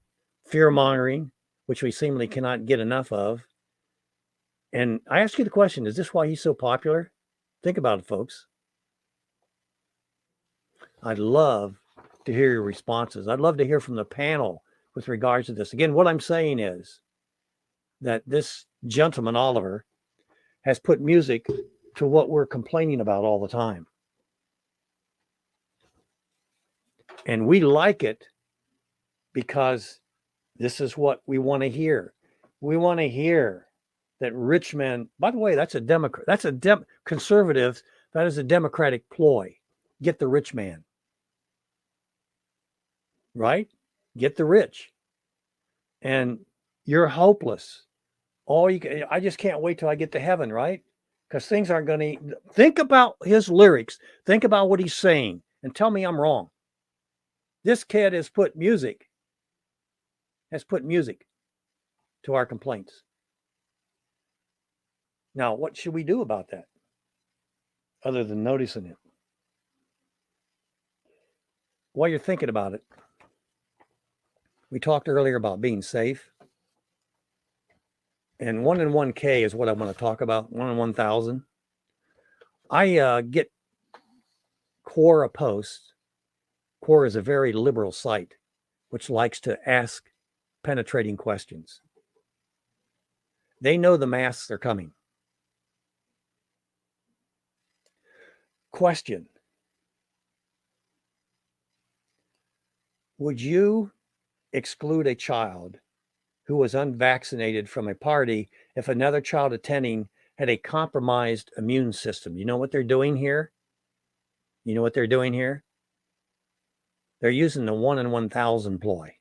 fear-mongering, which we seemingly cannot get enough of. And I ask you the question, is this why he's so popular? Think about it, folks. I'd love to hear your responses. I'd love to hear from the panel with regards to this. Again, what I'm saying is that this gentleman, Oliver, has put music to what we're complaining about all the time. And we like it because this is what we want to hear. We want to hear that rich men, by the way, that's a Democrat, conservatives, that is a Democratic ploy. Get the rich man. Right? Get the rich. And you're hopeless. I just can't wait till I get to heaven, right? Because things aren't going to. Think about his lyrics. Think about what he's saying and tell me I'm wrong. This kid has put music to our complaints. Now, what should we do about that? Other than noticing it. While you're thinking about it, we talked earlier about being safe. And 1 in 1K is what I want to talk about. 1 in 1,000. I get Quora posts. Quora is a very liberal site which likes to ask penetrating questions. They know the masks are coming. Question. Would you exclude a child who was unvaccinated from a party if another child attending had a compromised immune system? You know what they're doing here? They're using the 1 in 1,000 ploy.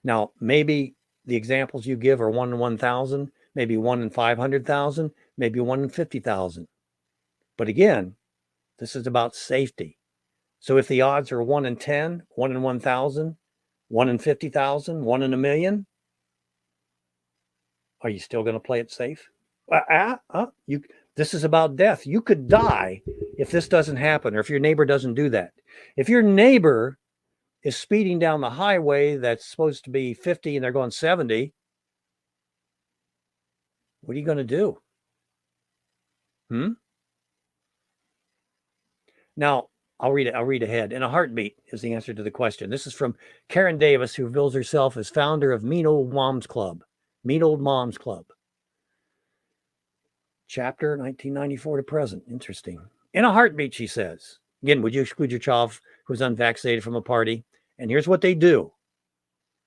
Now, maybe the examples you give are 1 in 1,000, maybe 1 in 500,000, maybe 1 in 50,000. But again, this is about safety. So if the odds are 1 in 10, 1 in 1,000, 1 in 50,000, 1 in a million, are you still going to play it safe? This is about death. You could die if this doesn't happen, or if your neighbor doesn't do that. If your neighbor is speeding down the highway that's supposed to be 50 and they're going 70, what are you going to do? Now, I'll read it. I'll read ahead. In a heartbeat is the answer to the question. This is from Karen Davis, who bills herself as founder of Mean Old Moms Club. Mean Old Moms Club. Chapter 1994 to present. Interesting. In a heartbeat, she says. Again, would you exclude your child who's unvaccinated from a party? And here's what they do.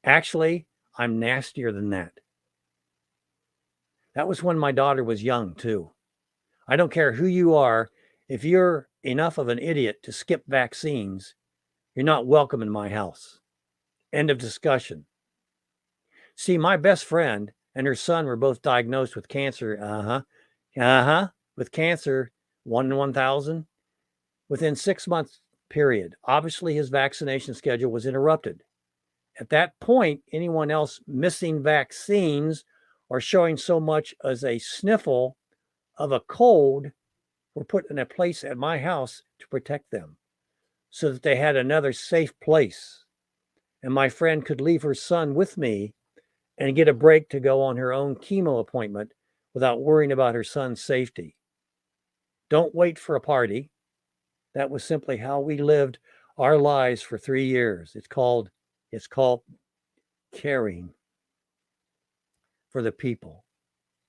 Actually, I'm nastier than that. That was when my daughter was young, too. I don't care who you are. If you're enough of an idiot to skip vaccines, you're not welcome in my house. End of discussion. See, my best friend and her son were both diagnosed with cancer. With cancer, 1 in 1,000. Within 6 months period. Obviously, his vaccination schedule was interrupted. At that point, anyone else missing vaccines or showing so much as a sniffle of a cold were put in a place at my house to protect them so that they had another safe place. And my friend could leave her son with me and get a break to go on her own chemo appointment without worrying about her son's safety. Don't wait for a party. That was simply how we lived our lives for 3 years. It's called caring for the people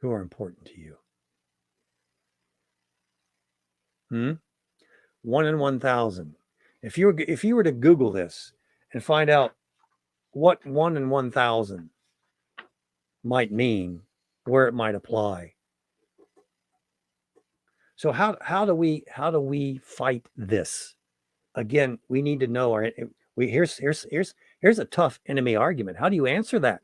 who are important to you. 1 in 1,000. If you were to Google this and find out what 1 in 1,000 might mean, where it might apply. So how do we fight this? Again, we need to know here's a tough enemy argument. How do you answer that?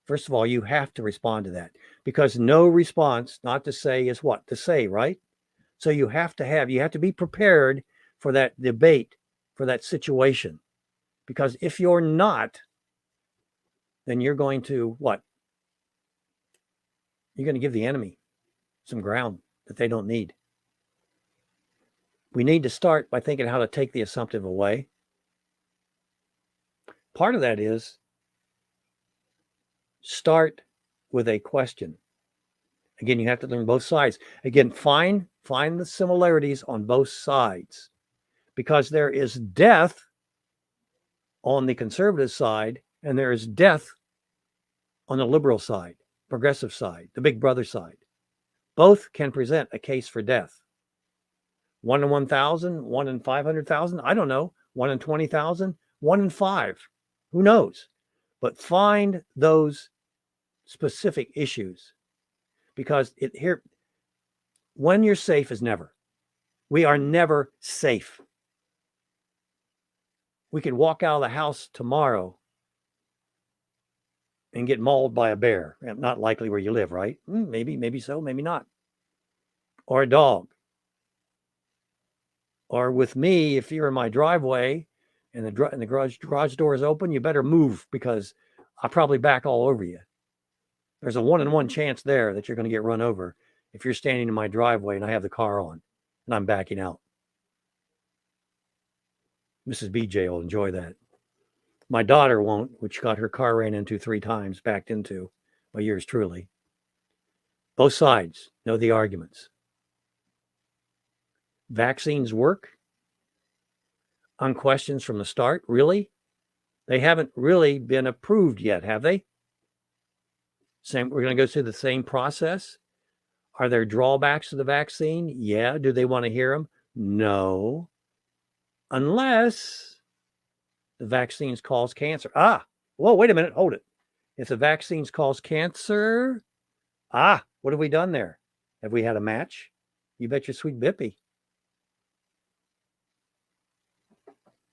First of all, you have to respond to that, because no response, not to say, is what to say, right? So you have to be prepared for that debate, for that situation. Because if you're not, then you're going to what? You're going to give the enemy some ground that they don't need. We need to start by thinking how to take the assumptive away. Part of that is start with a question. Again, you have to learn both sides. Again, find the similarities on both sides, because there is death on the conservative side and there is death on the liberal side, progressive side, the big brother side. Both can present a case for death. 1 in 1,000, 1 in 500,000, I don't know. 1 in 20,000, 1 in 5. Who knows? But find those specific issues, because when you're safe is never. We are never safe. We could walk out of the house tomorrow and get mauled by a bear. Not likely where you live, right? Maybe so, maybe not. Or a dog. Or with me, if you're in my driveway and the garage door is open, you better move, because I'll probably back all over you. There's a 1 in 1 chance there that you're going to get run over if you're standing in my driveway and I have the car on and I'm backing out. Mrs. BJ will enjoy that. My daughter won't, which got her car ran into 3 times, backed into, by yours truly. Both sides know the arguments. Vaccines work on questions from the start, really? They haven't really been approved yet, have they? We're going to go through the same process. Are there drawbacks to the vaccine? Yeah. Do they want to hear them? No. Unless the vaccines cause cancer. Whoa, wait a minute. Hold it. If the vaccines cause cancer, what have we done there? Have we had a match? You bet your sweet bippy.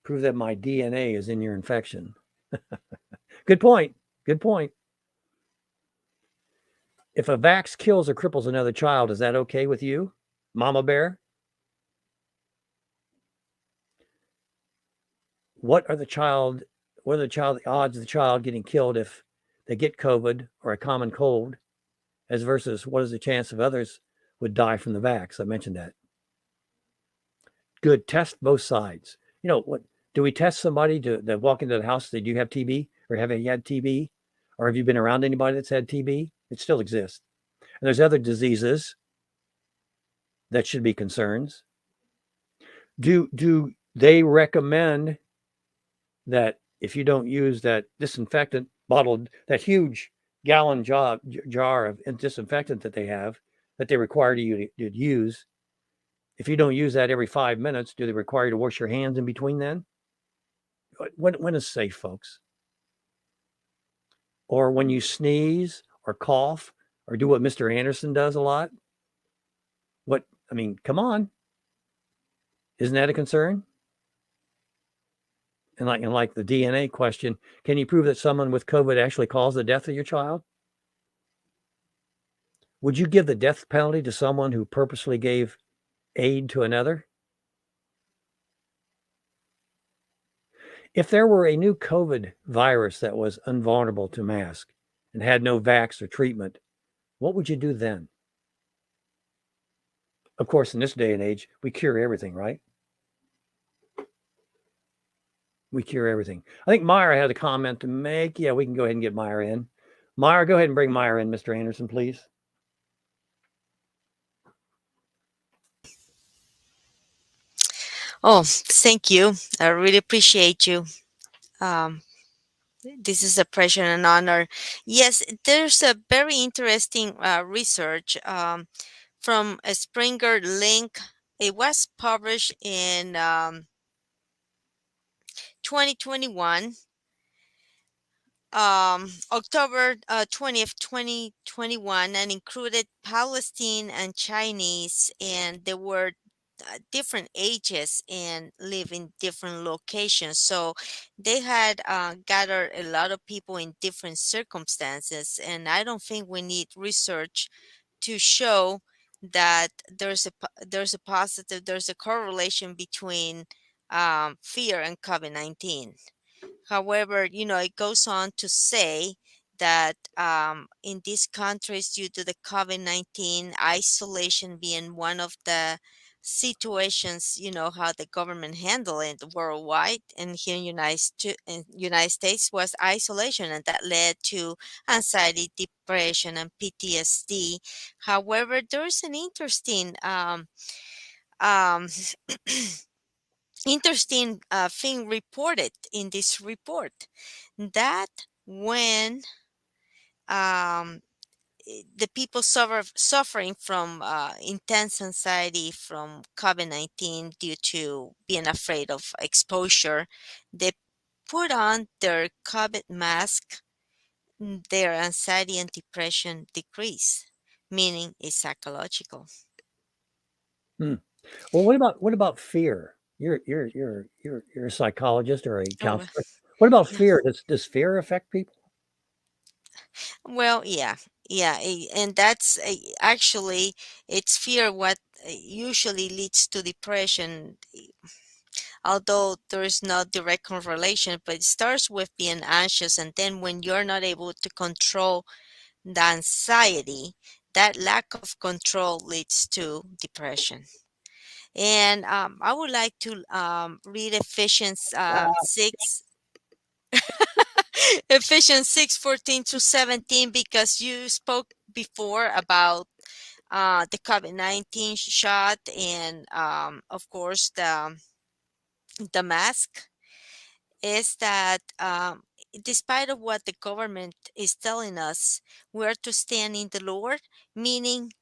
Prove that my DNA is in your infection. Good point. Good point. If a vax kills or cripples another child, is that okay with you, Mama Bear? What are the odds of the child getting killed if they get COVID or a common cold, as versus what is the chance of others would die from the vax? I mentioned that. Good. Test both sides. What do we test somebody that walk into the house? Do you have TB, or have you had TB, or have you been around anybody that's had TB? It still exists. And there's other diseases that should be concerns. Do they recommend that if you don't use that disinfectant bottled, that huge gallon jar of disinfectant that they require you to use, if you don't use that every 5 minutes, do they require you to wash your hands in between then? When is safe, folks? Or when you sneeze or cough or do what Mr. Anderson does a lot? Come on. Isn't that a concern? And like the DNA question, can you prove that someone with COVID actually caused the death of your child? Would you give the death penalty to someone who purposely gave aid to another? If there were a new COVID virus that was invulnerable to mask and had no vax or treatment, what would you do then? Of course, in this day and age, we cure everything, right? We cure everything. I think Myra had a comment to make. Yeah, we can go ahead and get Myra in. Myra, go ahead and bring Myra in, Mr. Anderson, please. Oh, thank you. I really appreciate you. Um, this is a pleasure and honor. Yes, there's a very interesting research from a Springer link. It was published in 2021, October 20th, 2021, and included Palestine and Chinese, and they were different ages and live in different locations. So they had gathered a lot of people in different circumstances, and I don't think we need research to show that there's a correlation between fear and COVID-19. However, it goes on to say that in these countries, due to the COVID-19, isolation being one of the situations, how the government handled it worldwide, and here in United States was isolation, and that led to anxiety, depression, and PTSD. However, there's an um, interesting thing reported in this report, that when um, the people suffering from intense anxiety from COVID-19 due to being afraid of exposure, they put on their COVID mask, their anxiety and depression decrease, meaning it's psychological. Well, what about fear? You're a psychologist or a Oh, counselor. What about yeah. fear? Does fear affect people? Well, yeah, and that's actually it's fear what usually leads to depression. Although there is no direct correlation, but it starts with being anxious, and then when you're not able to control the anxiety, that lack of control leads to depression. And I would like to read Ephesians 6. Ephesians 6:14-17, because you spoke before about the COVID-19 shot, and of course the mask. Is that despite of what the government is telling us, we are to stand in the Lord, meaning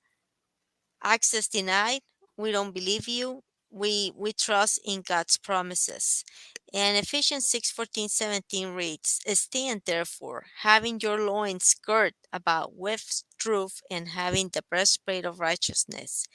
access denied, we don't believe you, we trust in God's promises. And Ephesians 6:14-17 reads, stand therefore, having your loins girt about with truth, and having the breastplate of righteousness,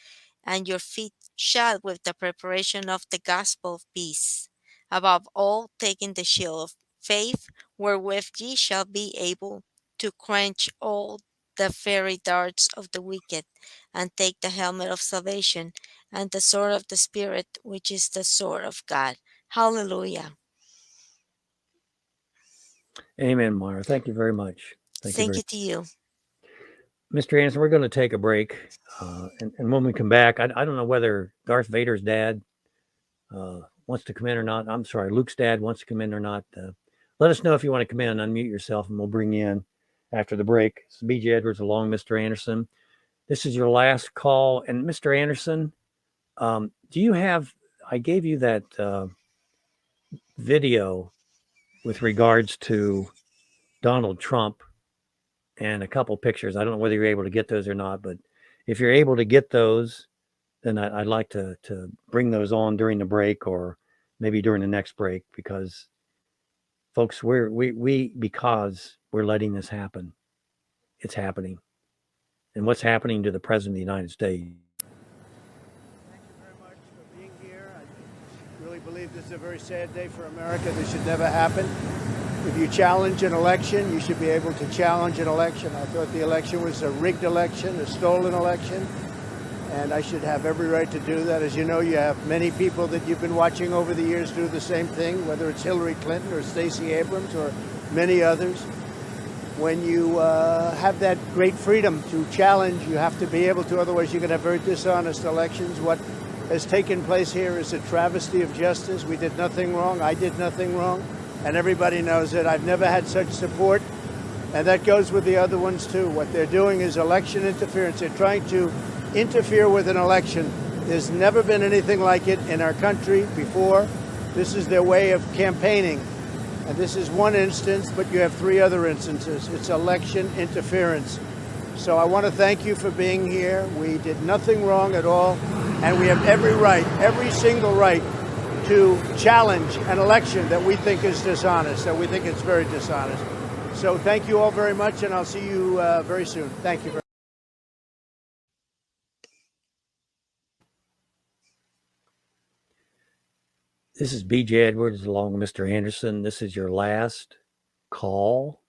and your feet shod with the preparation of the gospel of peace. Above all, taking the shield of faith, wherewith ye shall be able to quench all the fiery darts of the wicked, and take the helmet of salvation and the sword of the Spirit, which is the sword of God. Hallelujah. Amen, Myra. Thank you very much. Thank you to you. Mr. Anderson, we're going to take a break. And when we come back, I don't know whether Darth Vader's dad wants to come in or not. I'm sorry, Luke's dad wants to come in or not. Let us know if you want to come in, unmute yourself, and we'll bring you in after the break. It's B.J. Edwards along Mr. Anderson. This is your last call. And Mr. Anderson, do you have, I gave you that video with regards to Donald Trump and a couple pictures. I don't know whether you're able to get those or not, but if you're able to get those, then I'd like to bring those on during the break or maybe during the next break, because folks, because we're letting this happen. It's happening. And what's happening to the President of the United States? Thank you very much for being here. I really believe this is a very sad day for America. This should never happen. If you challenge an election, you should be able to challenge an election. I thought the election was a rigged election, a stolen election, and I should have every right to do that. As you know, you have many people that you've been watching over the years do the same thing, whether it's Hillary Clinton or Stacey Abrams or many others. When you have that great freedom to challenge, you have to be able to, otherwise you're going to have very dishonest elections. What has taken place here is a travesty of justice. We did nothing wrong. I did nothing wrong. And everybody knows it. I've never had such support. And that goes with the other ones, too. What they're doing is election interference. They're trying to interfere with an election. There's never been anything like it in our country before. This is their way of campaigning. And this is one instance, but you have three other instances. It's election interference. So I want to thank you for being here. We did nothing wrong at all. And we have every right, every single right, to challenge an election that we think is dishonest, that we think it's very dishonest. So thank you all very much, and I'll see you very soon. Thank you very much. This is B.J. Edwards along with Mr. Anderson. This is your last call,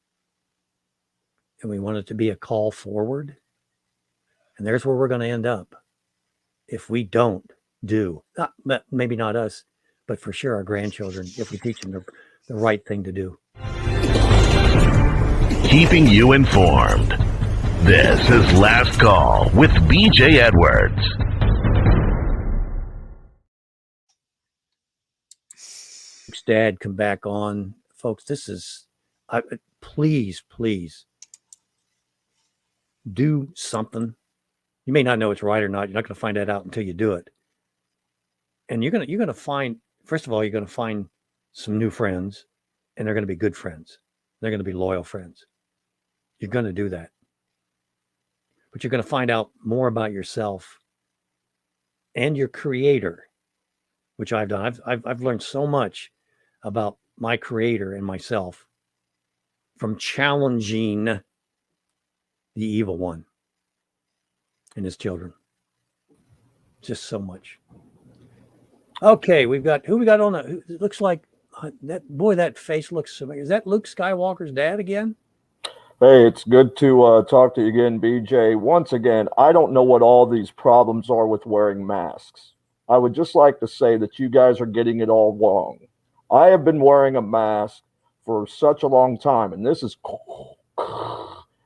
and we want it to be a call forward. And there's where we're going to end up if we don't do, maybe not us, but for sure our grandchildren, if we teach them the right thing to do. Keeping you informed. This is Last Call with B.J. Edwards. Dad, come back on. Folks, this is, please do something. You may not know it's right or not. You're not going to find that out until you do it. And you're going to find, first of all, you're going to find some new friends, and they're going to be good friends. They're going to be loyal friends. You're going to do that. But you're going to find out more about yourself and your creator, which I've done. I've learned so much about my creator and myself from challenging the evil one and his children. Just so much. Okay, who we got on the, it looks like that face looks familiar. Is that Luke Skywalker's dad again? Hey, it's good to talk to you again, BJ. Once again, I don't know what all these problems are with wearing masks. I would just like to say that you guys are getting it all wrong. I have been wearing a mask for such a long time, and this is,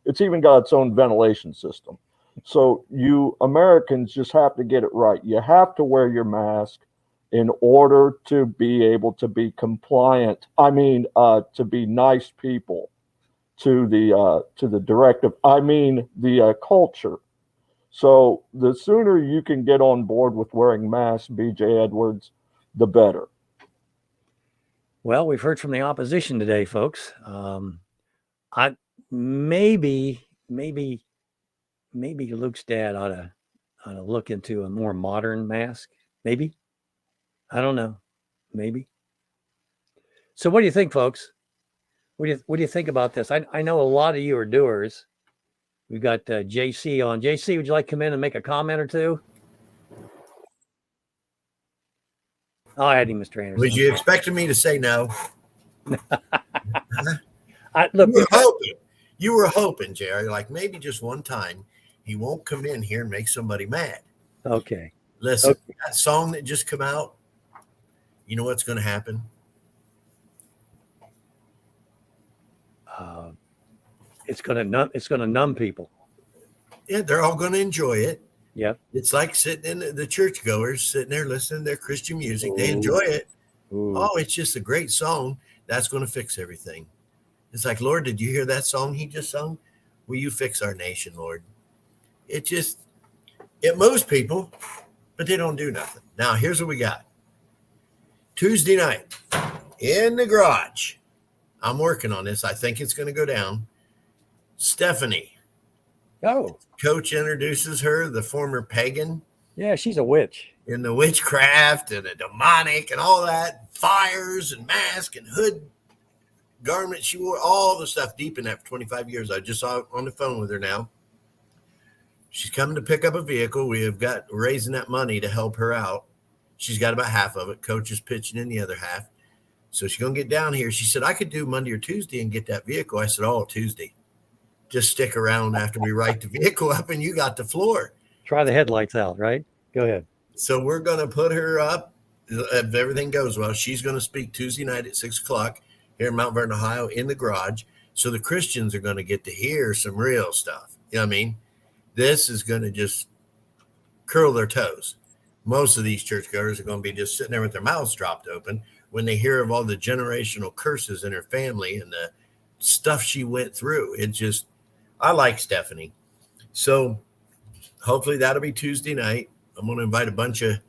it's even got its own ventilation system. So you Americans just have to get it right. You have to wear your mask in order to be able to be compliant. To be nice people to the directive. The culture. So the sooner you can get on board with wearing masks, BJ Edwards, the better. Well, we've heard from the opposition today, folks. Maybe Luke's dad ought to look into a more modern mask. Maybe. I don't know. Maybe. So what do you think, folks? What do you think about this? I know a lot of you are doers. We've got JC on. JC, would you like to come in and make a comment or two? I'll add him, Mr. Anderson. Was you expecting me to say no? You were hoping, Jerry, like maybe just one time he won't come in here and make somebody mad. Okay. Listen, that song that just come out, you know what's going to happen? It's going to numb people. Yeah, they're all going to enjoy it. Yep. It's like sitting in the churchgoers sitting there listening to their Christian music. They enjoy it. Ooh. Oh, it's just a great song. That's going to fix everything. It's like, Lord, did you hear that song he just sung? Will you fix our nation, Lord? It moves people, but they don't do nothing. Now, here's what we got. Tuesday night in the garage. I'm working on this. I think it's going to go down. Stephanie. Oh. Coach introduces her, the former pagan. Yeah, she's a witch. In the witchcraft and the demonic and all that, fires and mask and hood garment. She wore all the stuff deep in that for 25 years. I just saw on the phone with her now. She's coming to pick up a vehicle. We have got raising that money to help her out. She's got about half of it. Coach is pitching in the other half. So she's going to get down here. She said, I could do Monday or Tuesday and get that vehicle. I said, oh, Tuesday. Just stick around after we write the vehicle up and you got the floor. Try the headlights out, right? Go ahead. So we're going to put her up. If everything goes well, she's going to speak Tuesday night at 6 o'clock here in Mount Vernon, Ohio, in the garage. So the Christians are going to get to hear some real stuff. You know what I mean? This is going to just curl their toes. Most of these churchgoers are going to be just sitting there with their mouths dropped open when they hear of all the generational curses in her family and the stuff she went through. It just, I like Stephanie. So hopefully that'll be Tuesday night. I'm going to invite a bunch of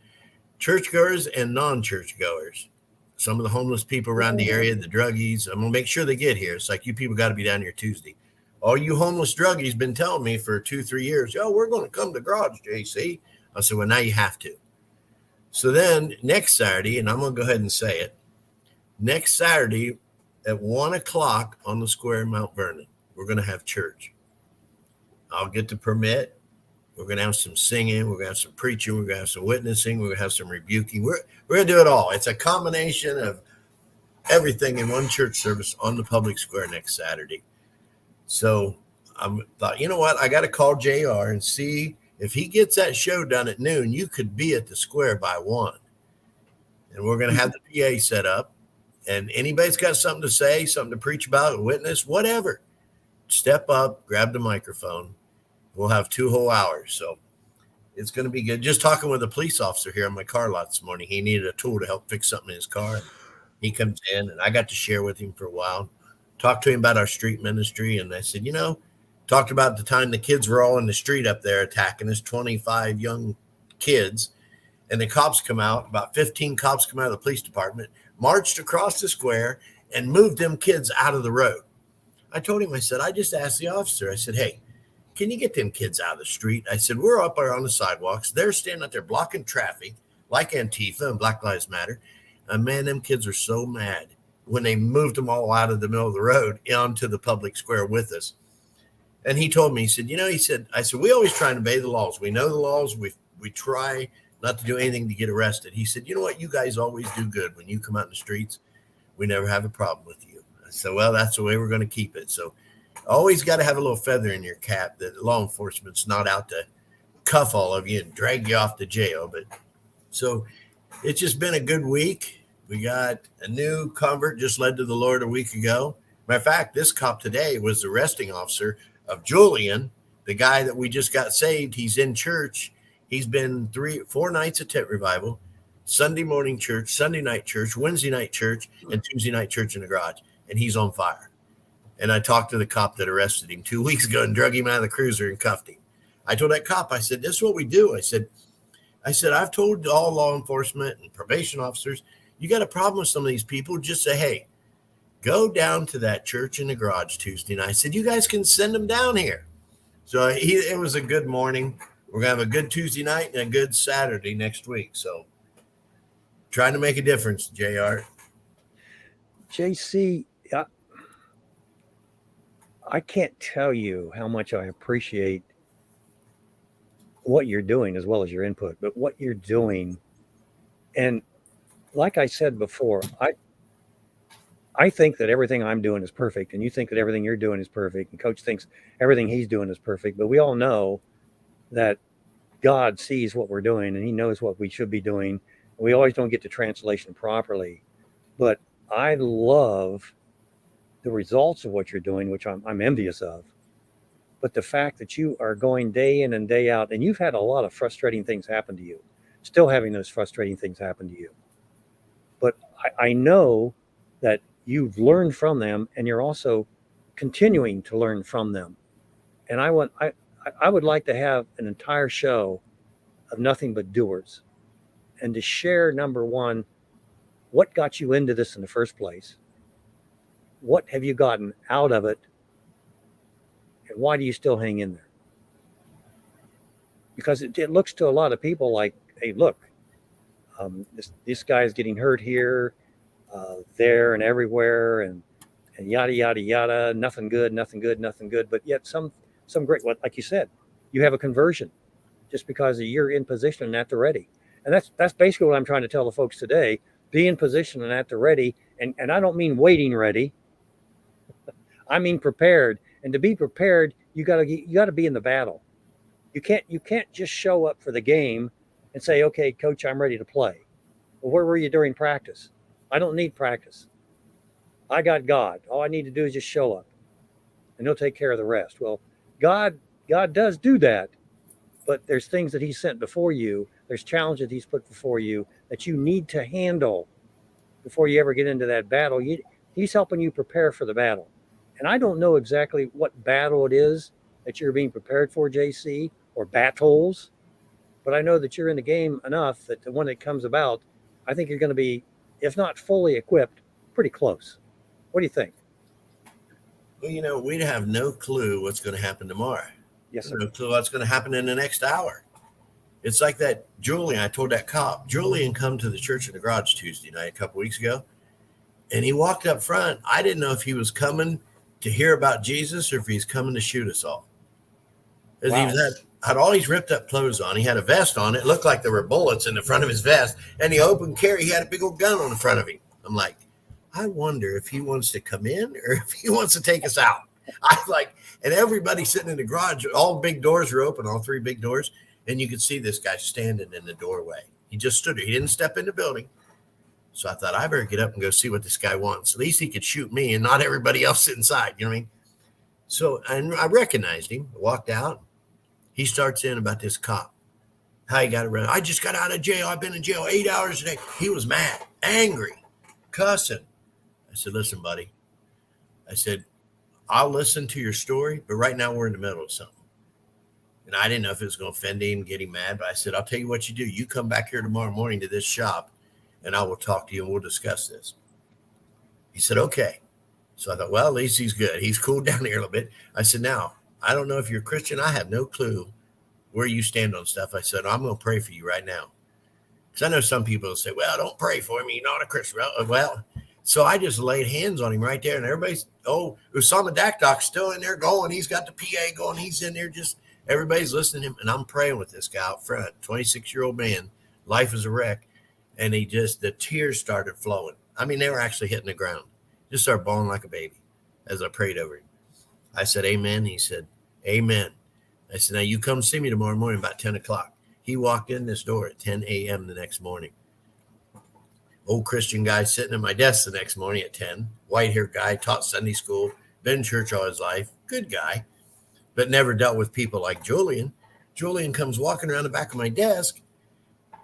churchgoers and non-churchgoers. Some of the homeless people around the area, the druggies. I'm going to make sure they get here. It's like, you people got to be down here Tuesday. All you homeless druggies been telling me for 2-3 years, oh, we're going to come to garage, JC. I said, well, now you have to. So then next Saturday, and I'm going to go ahead and say it, next Saturday at 1 o'clock on the square in Mount Vernon, we're going to have church. I'll get the permit. We're going to have some singing. We're going to have some preaching. We're going to have some witnessing. We're going to have some rebuking. We're going to do it all. It's a combination of everything in one church service on the public square next Saturday. So I thought, you know what? I got to call JR and see if he gets that show done at noon. You could be at the square by 1. And we're going to have the PA set up. And anybody's got something to say, something to preach about, witness, whatever, step up, grab the microphone. We'll have 2 whole hours. So it's going to be good. Just talking with a police officer here on my car lot this morning. He needed a tool to help fix something in his car. He comes in, and I got to share with him for a while. Talked to him about our street ministry. And I said, talked about the time the kids were all in the street up there attacking us, 25 young kids. And the cops come out, about 15 cops come out of the police department, marched across the square and moved them kids out of the road. I told him, I said, I just asked the officer, I said, hey, can you get them kids out of the street? I said, we're up there on the sidewalks. They're standing out there blocking traffic like Antifa and Black Lives Matter. And man, them kids are so mad when they moved them all out of the middle of the road onto the public square with us. And he told me, he said, I said, we always try and obey the laws. We know the laws. We try not to do anything to get arrested. He said, you know what? You guys always do good. When you come out in the streets, we never have a problem with you. I said, well, that's the way we're going to keep it. So always got to have a little feather in your cap that law enforcement's not out to cuff all of you and drag you off to jail. But so it's just been a good week. We got a new convert just led to the Lord a week ago. Matter of fact, this cop today was the arresting officer of Julian, the guy that we just got saved. He's in church. He's been 4 nights at tent revival, Sunday morning church, Sunday night church, Wednesday night church, and Tuesday night church in the garage. And he's on fire. And I talked to the cop that arrested him 2 weeks ago and drug him out of the cruiser and cuffed him. I told that cop, I said, this is what we do. I said, I've told all law enforcement and probation officers, you got a problem with some of these people, just say, hey, go down to that church in the garage Tuesday night. I said, you guys can send them down here. So it was a good morning. We're going to have a good Tuesday night and a good Saturday next week. So trying to make a difference, JR. JC, I can't tell you how much I appreciate what you're doing as well as your input, but what you're doing. And like I said before, I think that everything I'm doing is perfect, and you think that everything you're doing is perfect, and Coach thinks everything he's doing is perfect. But we all know that God sees what we're doing, and he knows what we should be doing. We always don't get the translation properly. But I love the results of what you're doing, which I'm envious of. But the fact that you are going day in and day out, and you've had a lot of frustrating things happen to you, still having those frustrating things happen to you. But I know that you've learned from them, and you're also continuing to learn from them. And I would like to have an entire show of nothing but doers, and to share, number one, what got you into this in the first place? What have you gotten out of it? And why do you still hang in there? Because it looks to a lot of people like, hey, look, this guy is getting hurt here, there, and everywhere, and yada yada yada. Nothing good, nothing good, nothing good. But yet some great, like you said, you have a conversion just because you're in position and at the ready. And that's basically what I'm trying to tell the folks today. Be in position and at the ready. And I don't mean waiting ready. I mean prepared. And to be prepared, you gotta be in the battle. You can't just show up for the game and say, okay, coach, I'm ready to play. Well, where were you during practice? I don't need practice. I got God. All I need to do is just show up and he'll take care of the rest. Well, God does do that, but there's things that he sent before you. There's challenges he's put before you that you need to handle before you ever get into that battle. He's helping you prepare for the battle. And I don't know exactly what battle it is that you're being prepared for, JC, or battles, but I know that you're in the game enough that when it comes about, I think you're going to be, if not fully equipped, pretty close. What do you think? Well, we have no clue what's going to happen tomorrow. Yes, sir. No clue what's going to happen in the next hour. It's like that Julian, I told that cop, Julian come to the church in the garage Tuesday night, a couple weeks ago, and he walked up front. I didn't know if he was coming to hear about Jesus or if he's coming to shoot us all. Wow. He had all these ripped up clothes on. He had a vest on. It looked like there were bullets in the front of his vest. And he opened carry. He had a big old gun on the front of him. I'm like, I wonder if he wants to come in or if he wants to take us out. And everybody sitting in the garage, all big doors were open, all three big doors. And you could see this guy standing in the doorway. He just stood there. He didn't step in the building. So I thought, I better get up and go see what this guy wants. At least he could shoot me and not everybody else inside. You know what I mean? So I recognized him, walked out. He starts in about this cop. How he got around. I just got out of jail. I've been in jail 8 hours a day. He was mad, angry, cussing. I said, listen, buddy. I said, I'll listen to your story, but right now we're in the middle of something. And I didn't know if it was going to offend him, get him mad, but I said, I'll tell you what you do. You come back here tomorrow morning to this shop, and I will talk to you, and we'll discuss this. He said, okay. So I thought, well, at least he's good. He's cooled down here a little bit. I said, now, I don't know if you're a Christian. I have no clue where you stand on stuff. I said, I'm going to pray for you right now. Because I know some people say, well, don't pray for me. You're not a Christian. Well, so I just laid hands on him right there. And everybody's, Usama Dakdok's still in there going. He's got the PA going. He's in there just, everybody's listening to him. And I'm praying with this guy out front, 26-year-old man. Life is a wreck. And the tears started flowing. I mean, they were actually hitting the ground. Just started bawling like a baby as I prayed over him. I said, amen. He said, amen. I said, now you come see me tomorrow morning about 10 o'clock. He walked in this door at 10 a.m. the next morning. Old Christian guy sitting at my desk the next morning at 10. White-haired guy, taught Sunday school, been in church all his life. Good guy, but never dealt with people like Julian. Julian comes walking around the back of my desk,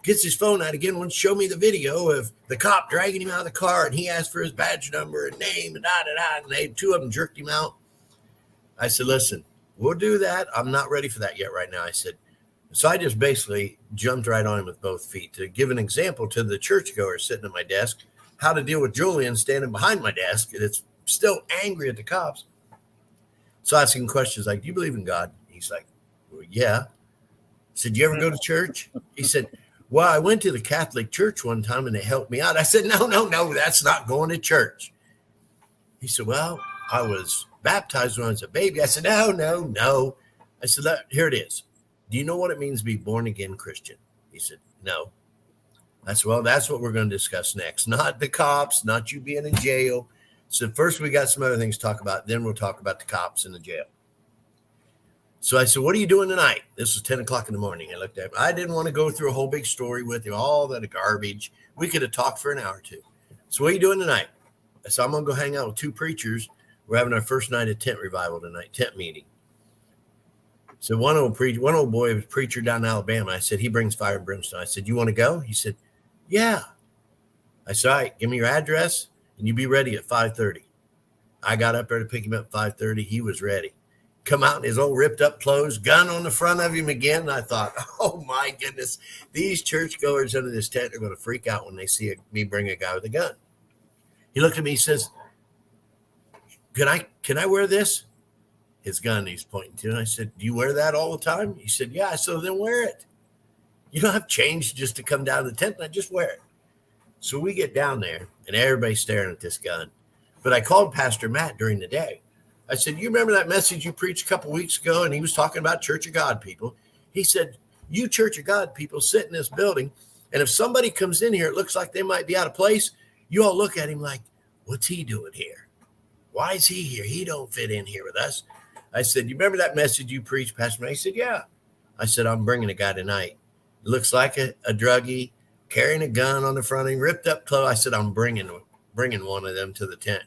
gets his phone out again, wants to show me the video of the cop dragging him out of the car, and he asked for his badge number and name and and two of them jerked him out. I said, listen, we'll do that. I'm not ready for that yet right now. I said, so I just basically jumped right on him with both feet to give an example to the churchgoers sitting at my desk, how to deal with Julian standing behind my desk. It's still angry at the cops. So asking questions like, do you believe in God? He's like, well, yeah. I said, you ever go to church? He said, well, I went to the Catholic church one time and they helped me out. I said, no, that's not going to church. He said, well, I was baptized when I was a baby. I said, no. I said, here it is. Do you know what it means to be born again Christian? He said, no. I said, well, that's what we're going to discuss next. Not the cops, not you being in jail. So first we got some other things to talk about. Then we'll talk about the cops in the jail. So I said, what are you doing tonight? This was 10 o'clock in the morning. I looked at him. I didn't want to go through a whole big story with you, all that garbage. We could have talked for an hour or two. So what are you doing tonight? I said, I'm going to go hang out with two preachers. We're having our first night of tent revival tonight, tent meeting. So one old boy was a preacher down in Alabama. I said, he brings fire and brimstone. I said, you want to go? He said, yeah. I said, all right, give me your address and you be ready at 5:30. I got up there to pick him up at 5:30. He was ready. come out in his old ripped up clothes, gun on the front of him again. And I thought, oh my goodness, these churchgoers under this tent are going to freak out when they see me bring a guy with a gun. He looked at me, he says, can I wear this? His gun he's pointing to. And I said, do you wear that all the time? He said, yeah. So then wear it. You don't have change just to come down to the tent. I just wear it. So we get down there and everybody's staring at this gun. But I called Pastor Matt during the day. I said, you remember that message you preached a couple of weeks ago? And he was talking about Church of God people. He said, you Church of God people sit in this building. And if somebody comes in here, it looks like they might be out of place. You all look at him like, what's he doing here? Why is he here? He don't fit in here with us. I said, you remember that message you preached, Pastor Matt? He said, yeah. I said, I'm bringing a guy tonight. Looks like a druggie, carrying a gun on the front of him, ripped up clothes. I said, I'm bringing one of them to the tent.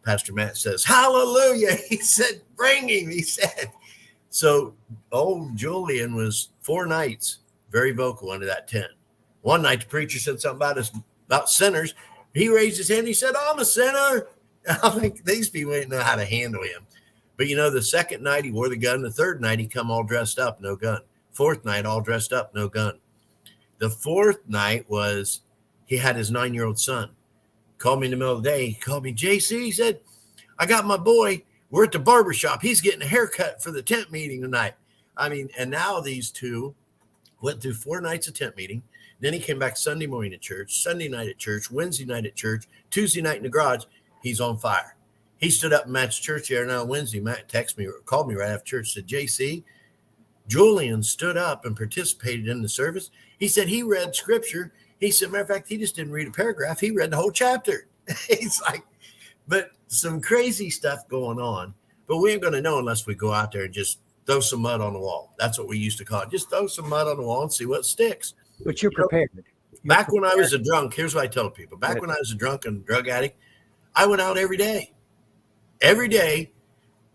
Pastor Matt says, hallelujah. He said, bring him. He said. So old Julian was 4 nights very vocal under that tent. One night the preacher said something about sinners. He raised his hand. He said, I'm a sinner. I think these people didn't know how to handle him. But the second night he wore the gun. The third night he come all dressed up, no gun. Fourth night all dressed up, no gun. The fourth night was he had his 9-year-old son. Called me in the middle of the day. He called me, JC. He said, I got my boy. We're at the barber shop. He's getting a haircut for the tent meeting tonight. And now these two went through 4 nights of tent meeting. Then he came back Sunday morning at church, Sunday night at church, Wednesday night at church, Tuesday night in the garage. He's on fire. He stood up in Matt's church here now Wednesday. Matt texted me or called me right after church, said, JC, Julian stood up and participated in the service. He said he read scripture. He said, matter of fact, he just didn't read a paragraph. He read the whole chapter. He's like, but some crazy stuff going on. But we ain't going to know unless we go out there and just throw some mud on the wall. That's what we used to call it. Just throw some mud on the wall and see what sticks. But you're prepared. Back when I was a drunk, here's what I told people. Back when I was a drunk and drug addict, I went out every day. Every day,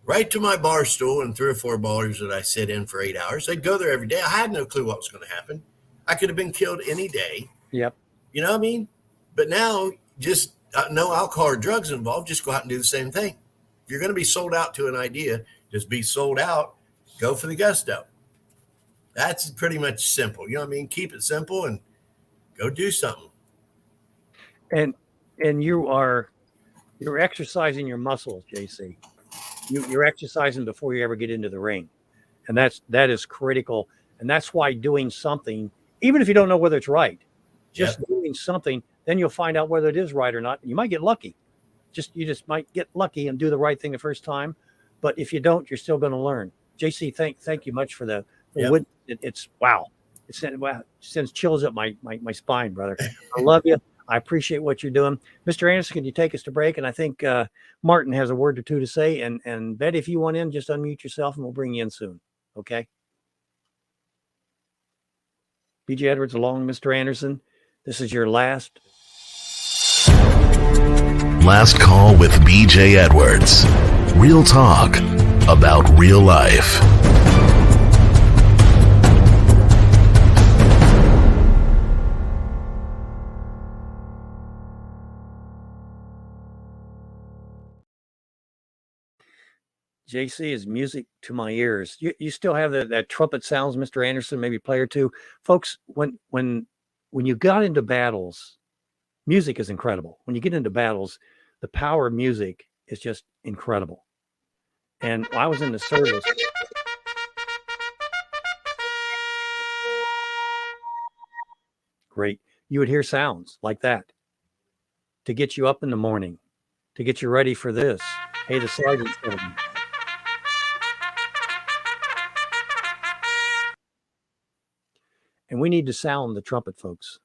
right to my bar stool and 3 or 4 bars that I sit in for 8 hours. I'd go there every day. I had no clue what was going to happen. I could have been killed any day. Yep. You know what I mean? But now, just no alcohol or drugs involved. Just go out and do the same thing. If you're going to be sold out to an idea, just be sold out. Go for the gusto. That's pretty much simple. You know what I mean? Keep it simple and go do something. And you're exercising your muscles, JC. You're exercising before you ever get into the ring. And that is critical. And that's why doing something, even if you don't know whether it's right, just doing something, then you'll find out whether it is right or not. You might get lucky. You just might get lucky and do the right thing the first time. But if you don't, you're still going to learn. JC, thank you much for the it's wow. It sends chills up my spine, brother. I love you. I appreciate what you're doing. Mr. Anderson, can you take us to break? And I think Martin has a word or two to say. And Betty, if you want in, just unmute yourself and we'll bring you in soon. Okay? BJ Edwards along, Mr. Anderson. This is your last call with BJ Edwards. Real talk about real life. JC is music to my ears. You still have that trumpet sounds, Mr. Anderson, maybe play or two. Folks, when you got into battles, music is incredible. When you get into battles, the power of music is just incredible. And I was in the service. Great. You would hear sounds like that to get you up in the morning, to get you ready for this. Hey, the sergeant's coming. And we need to sound the trumpet, folks.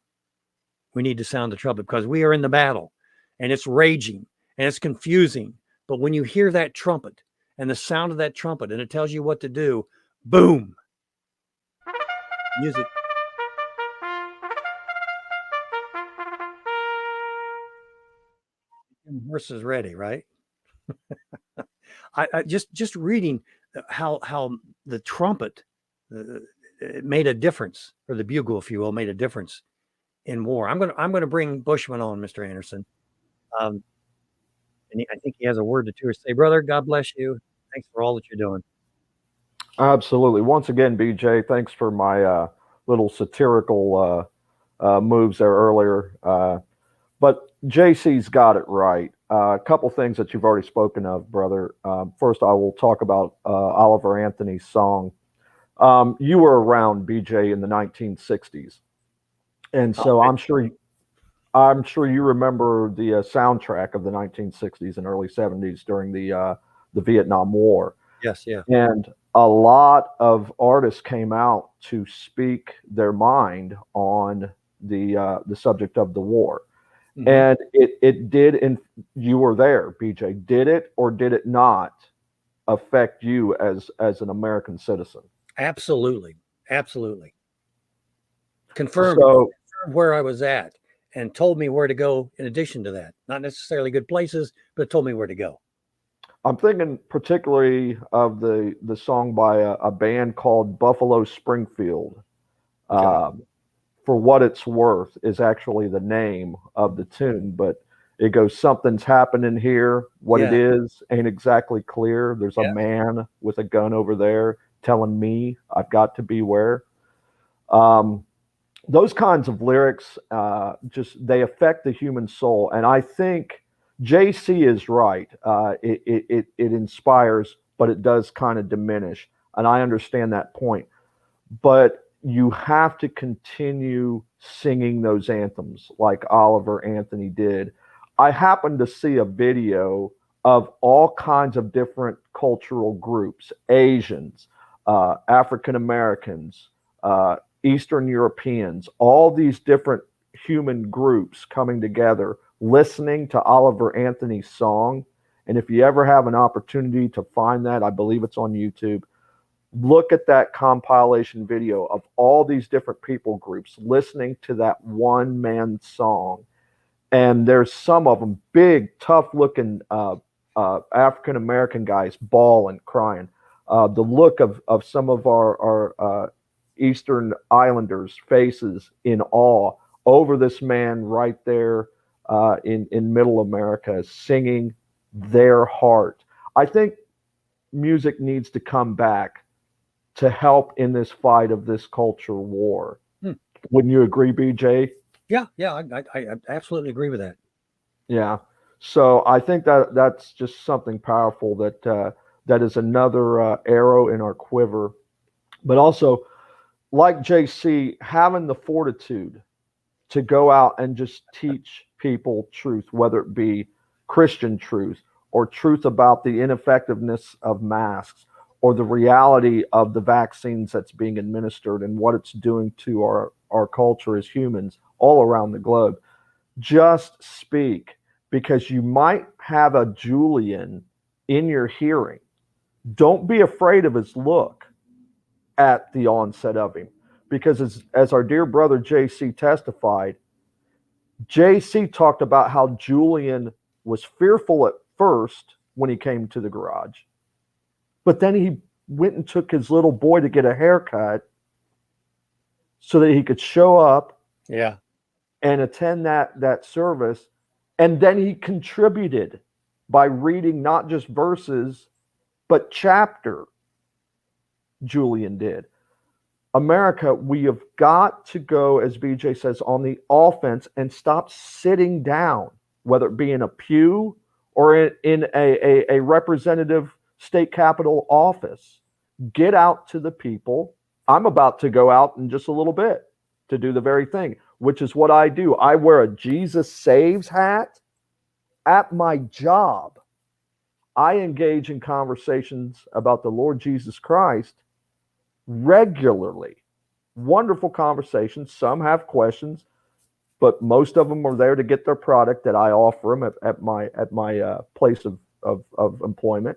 We need to sound the trumpet because we are in the battle and it's raging and it's confusing. But when you hear that trumpet and the sound of that trumpet and it tells you what to do, boom. Music. And horse is ready, right? I just reading how the trumpet it made a difference, or the bugle, if you will, made a difference in war. I'm gonna bring Bushman on, Mr. Anderson, and I think he has a word or two to say. Brother, God bless you. Thanks for all that you're doing. Absolutely. Once again, BJ, thanks for my little satirical moves there earlier. But JC's got it right. A couple things that you've already spoken of, brother. First, I will talk about Oliver Anthony's song. You were around, BJ, in the 1960s, and so I'm sure you remember the soundtrack of the 1960s and early 70s during the Vietnam War. Yes, yeah. And a lot of artists came out to speak their mind on the subject of the war. Mhm. And it did, and you were there, BJ. Did it or did it not affect you as an American citizen? Absolutely. Absolutely. Confirmed So where I was at and told me where to go in addition to that. Not necessarily good places, but it told me where to go. I'm thinking particularly of the song by a band called Buffalo Springfield. Okay. For what it's worth is actually the name of the tune, but it goes, something's happening here. What it Yeah. is ain't exactly clear. There's a Yeah. man with a gun over there telling me I've got to beware. Um, those kinds of lyrics, just they affect the human soul, and I think JC is right. It inspires, but it does kind of diminish, and I understand that point. But you have to continue singing those anthems like Oliver Anthony did. I happened to see a video of all kinds of different cultural groups: Asians, African Americans, Eastern Europeans, all these different human groups coming together, listening to Oliver Anthony's song. And if you ever have an opportunity to find that, I believe it's on YouTube. Look at that compilation video of all these different people groups listening to that one man song. And there's some of them big, tough looking African American guys bawling, crying. The look of some of our Eastern Islanders' faces in awe over this man right there in Middle America singing their heart. I think music needs to come back to help in this fight of this culture war. Hmm. Wouldn't you agree, BJ? Yeah, I absolutely agree with that. Yeah. So I think that's just something powerful that is another arrow in our quiver. But also, like JC, having the fortitude to go out and just teach people truth, whether it be Christian truth or truth about the ineffectiveness of masks or the reality of the vaccines that's being administered and what it's doing to our culture as humans all around the globe. Just speak, because you might have a Julian in your hearing. Don't be afraid of his look at the onset of him, because as our dear brother JC testified, JC talked about how Julian was fearful at first when he came to the garage, but then he went and took his little boy to get a haircut so that he could show up Yeah. and attend that service. And then he contributed by reading not just verses, but chapter. Julian did. America, we have got to go, as BJ says, on the offense and stop sitting down, whether it be in a pew or in a representative state capitol office. Get out to the people. I'm about to go out in just a little bit to do the very thing, which is what I do. I wear a Jesus Saves hat at my job. I engage in conversations about the Lord Jesus Christ regularly. Wonderful conversations. Some have questions, but most of them are there to get their product that I offer them at my place of employment.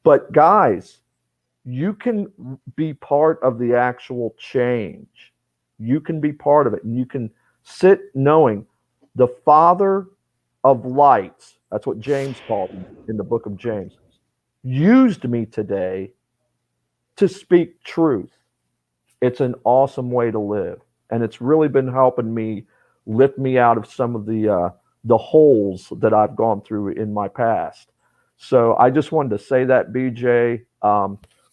But guys, you can be part of the actual change. You can be part of it, and you can sit knowing the Father of lights, that's what James called him in the book of James, used me today to speak truth. It's an awesome way to live, and it's really been helping me lift me out of some of the holes that I've gone through in my past. So I just wanted to say that, BJ.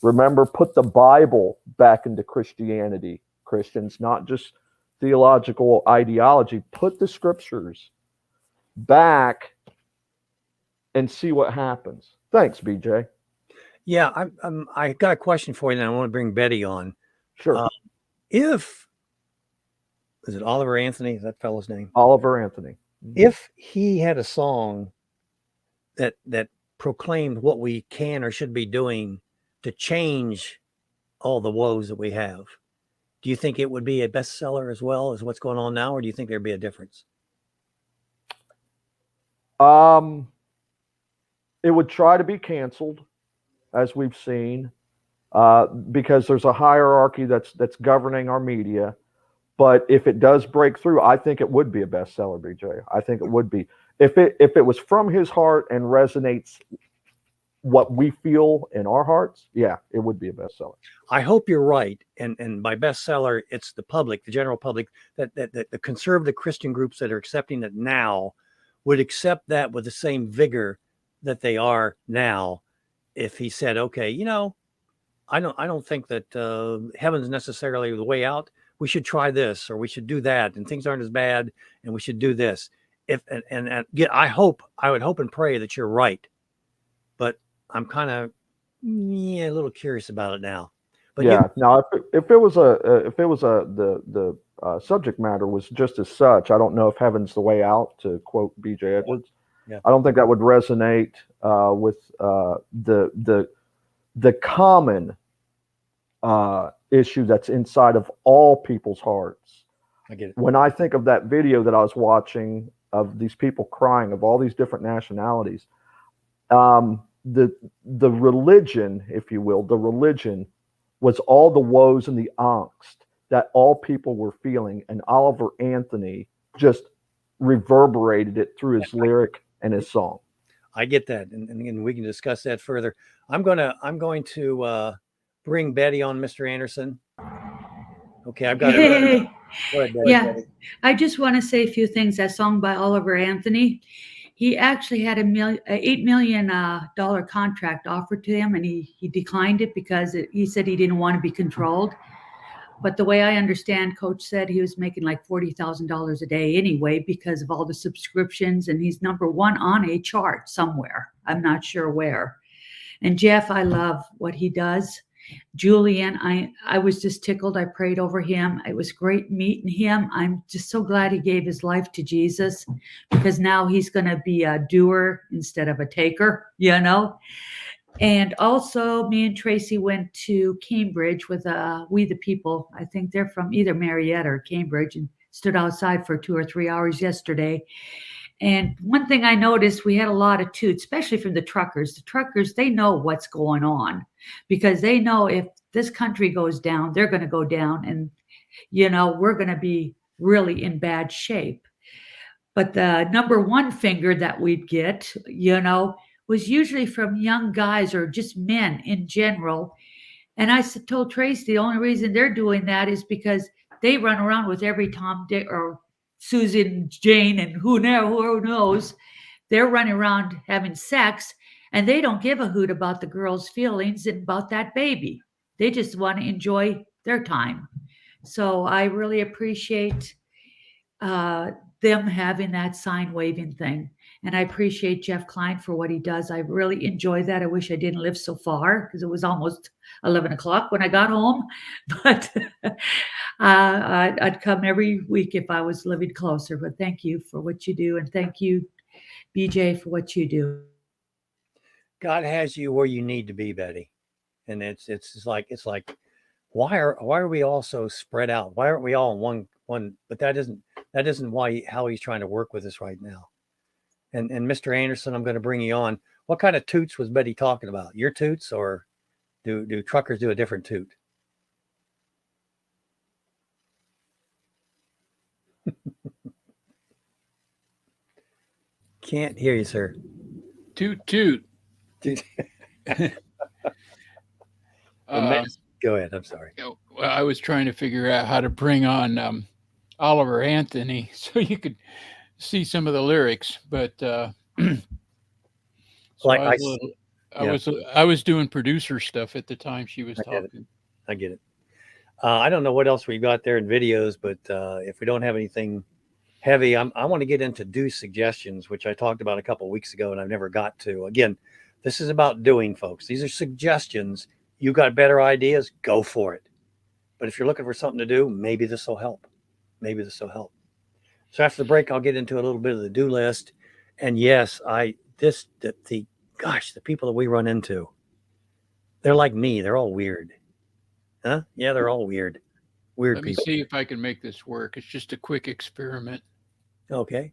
Remember, put the Bible back into Christianity, Christians, not just theological ideology. Put the scriptures back and see what happens. Thanks, BJ. Yeah, I got a question for you, and I want to bring Betty on. Sure. Is it Oliver Anthony? Is that fellow's name? Oliver Anthony. If he had a song that proclaimed what we can or should be doing to change all the woes that we have, do you think it would be a bestseller as well as what's going on now, or do you think there'd be a difference? It would try to be canceled, as we've seen, because there's a hierarchy that's governing our media. But if it does break through, I think it would be a bestseller, BJ. I think it would be. If it was from his heart and resonates what we feel in our hearts, yeah, it would be a bestseller. I hope you're right. And by bestseller, it's the public, the general public, that the conservative Christian groups that are accepting it now would accept that with the same vigor that they are now. If he said, okay, I don't think that heaven's necessarily the way out. We should try this, or we should do that, and things aren't as bad, and we should do this. I would hope and pray that you're right, but I'm kind of a little curious about it now. But yeah, now if it was the subject matter was just as such, I don't know if heaven's the way out, to quote B.J. Edwards. Yeah. I don't think that would resonate with the common issue that's inside of all people's hearts. I get it. When I think of that video that I was watching of these people crying, of all these different nationalities, the religion, if you will, the religion was all the woes and the angst that all people were feeling, and Oliver Anthony just reverberated it through his lyric and his song. I get that, and we can discuss that further. I'm going to bring Betty on, Mr. Anderson. Okay, I've got it. Hey. Go ahead, Betty. Yeah, I just want to say a few things. That song by Oliver Anthony, he actually had $8 million contract offered to him, and he declined it because he said he didn't want to be controlled. But the way I understand, Coach said he was making like $40,000 a day anyway because of all the subscriptions, and he's number one on a chart somewhere. I'm not sure where. And Jeff, I love what he does. Julian, I was just tickled. I prayed over him. It was great meeting him. I'm just so glad he gave his life to Jesus, because now he's going to be a doer instead of a taker, And also, me and Tracy went to Cambridge with We the People. I think they're from either Marietta or Cambridge, and stood outside for 2 or 3 hours yesterday. And one thing I noticed, we had a lot of toots, especially from the truckers. The truckers, they know what's going on, because they know if this country goes down, they're going to go down, and, we're going to be really in bad shape. But the number one finger that we'd get, was usually from young guys or just men in general. And I told Tracy the only reason they're doing that is because they run around with every Tom, Dick, or Susan, Jane, and who knows. They're running around having sex, and they don't give a hoot about the girl's feelings and about that baby. They just want to enjoy their time. So I really appreciate them having that sign waving thing. And I appreciate Jeff Klein for what he does. I really enjoy that. I wish I didn't live so far, because it was almost 11 o'clock when I got home. But I'd come every week if I was living closer. But thank you for what you do. And thank you, BJ, for what you do. God has you where you need to be, Betty. And it's like, why are we all so spread out? Why aren't we all in one? But that isn't how he's trying to work with us right now. And Mr. Anderson, I'm going to bring you on. What kind of toots was Betty talking about? Your toots, or do truckers do a different toot? Can't hear you, sir. Toot. Go ahead. I'm sorry. I was trying to figure out how to bring on Oliver Anthony so you could see some of the lyrics, but so I was doing producer stuff at the time she was talking. I get it. I don't know what else we got there in videos, but if we don't have anything heavy, I want to get into do suggestions, which I talked about a couple of weeks ago and I've never got to. Again, this is about doing, folks. These are suggestions. You got better ideas, go for it. But if you're looking for something to do, maybe this will help. Maybe this will help. So after the break, I'll get into a little bit of the do list. And yes, the people that we run into, they're like me. They're all weird. Huh? Yeah, they're all weird. Weird Let me people. see if I can make this work. It's just a quick experiment. Okay.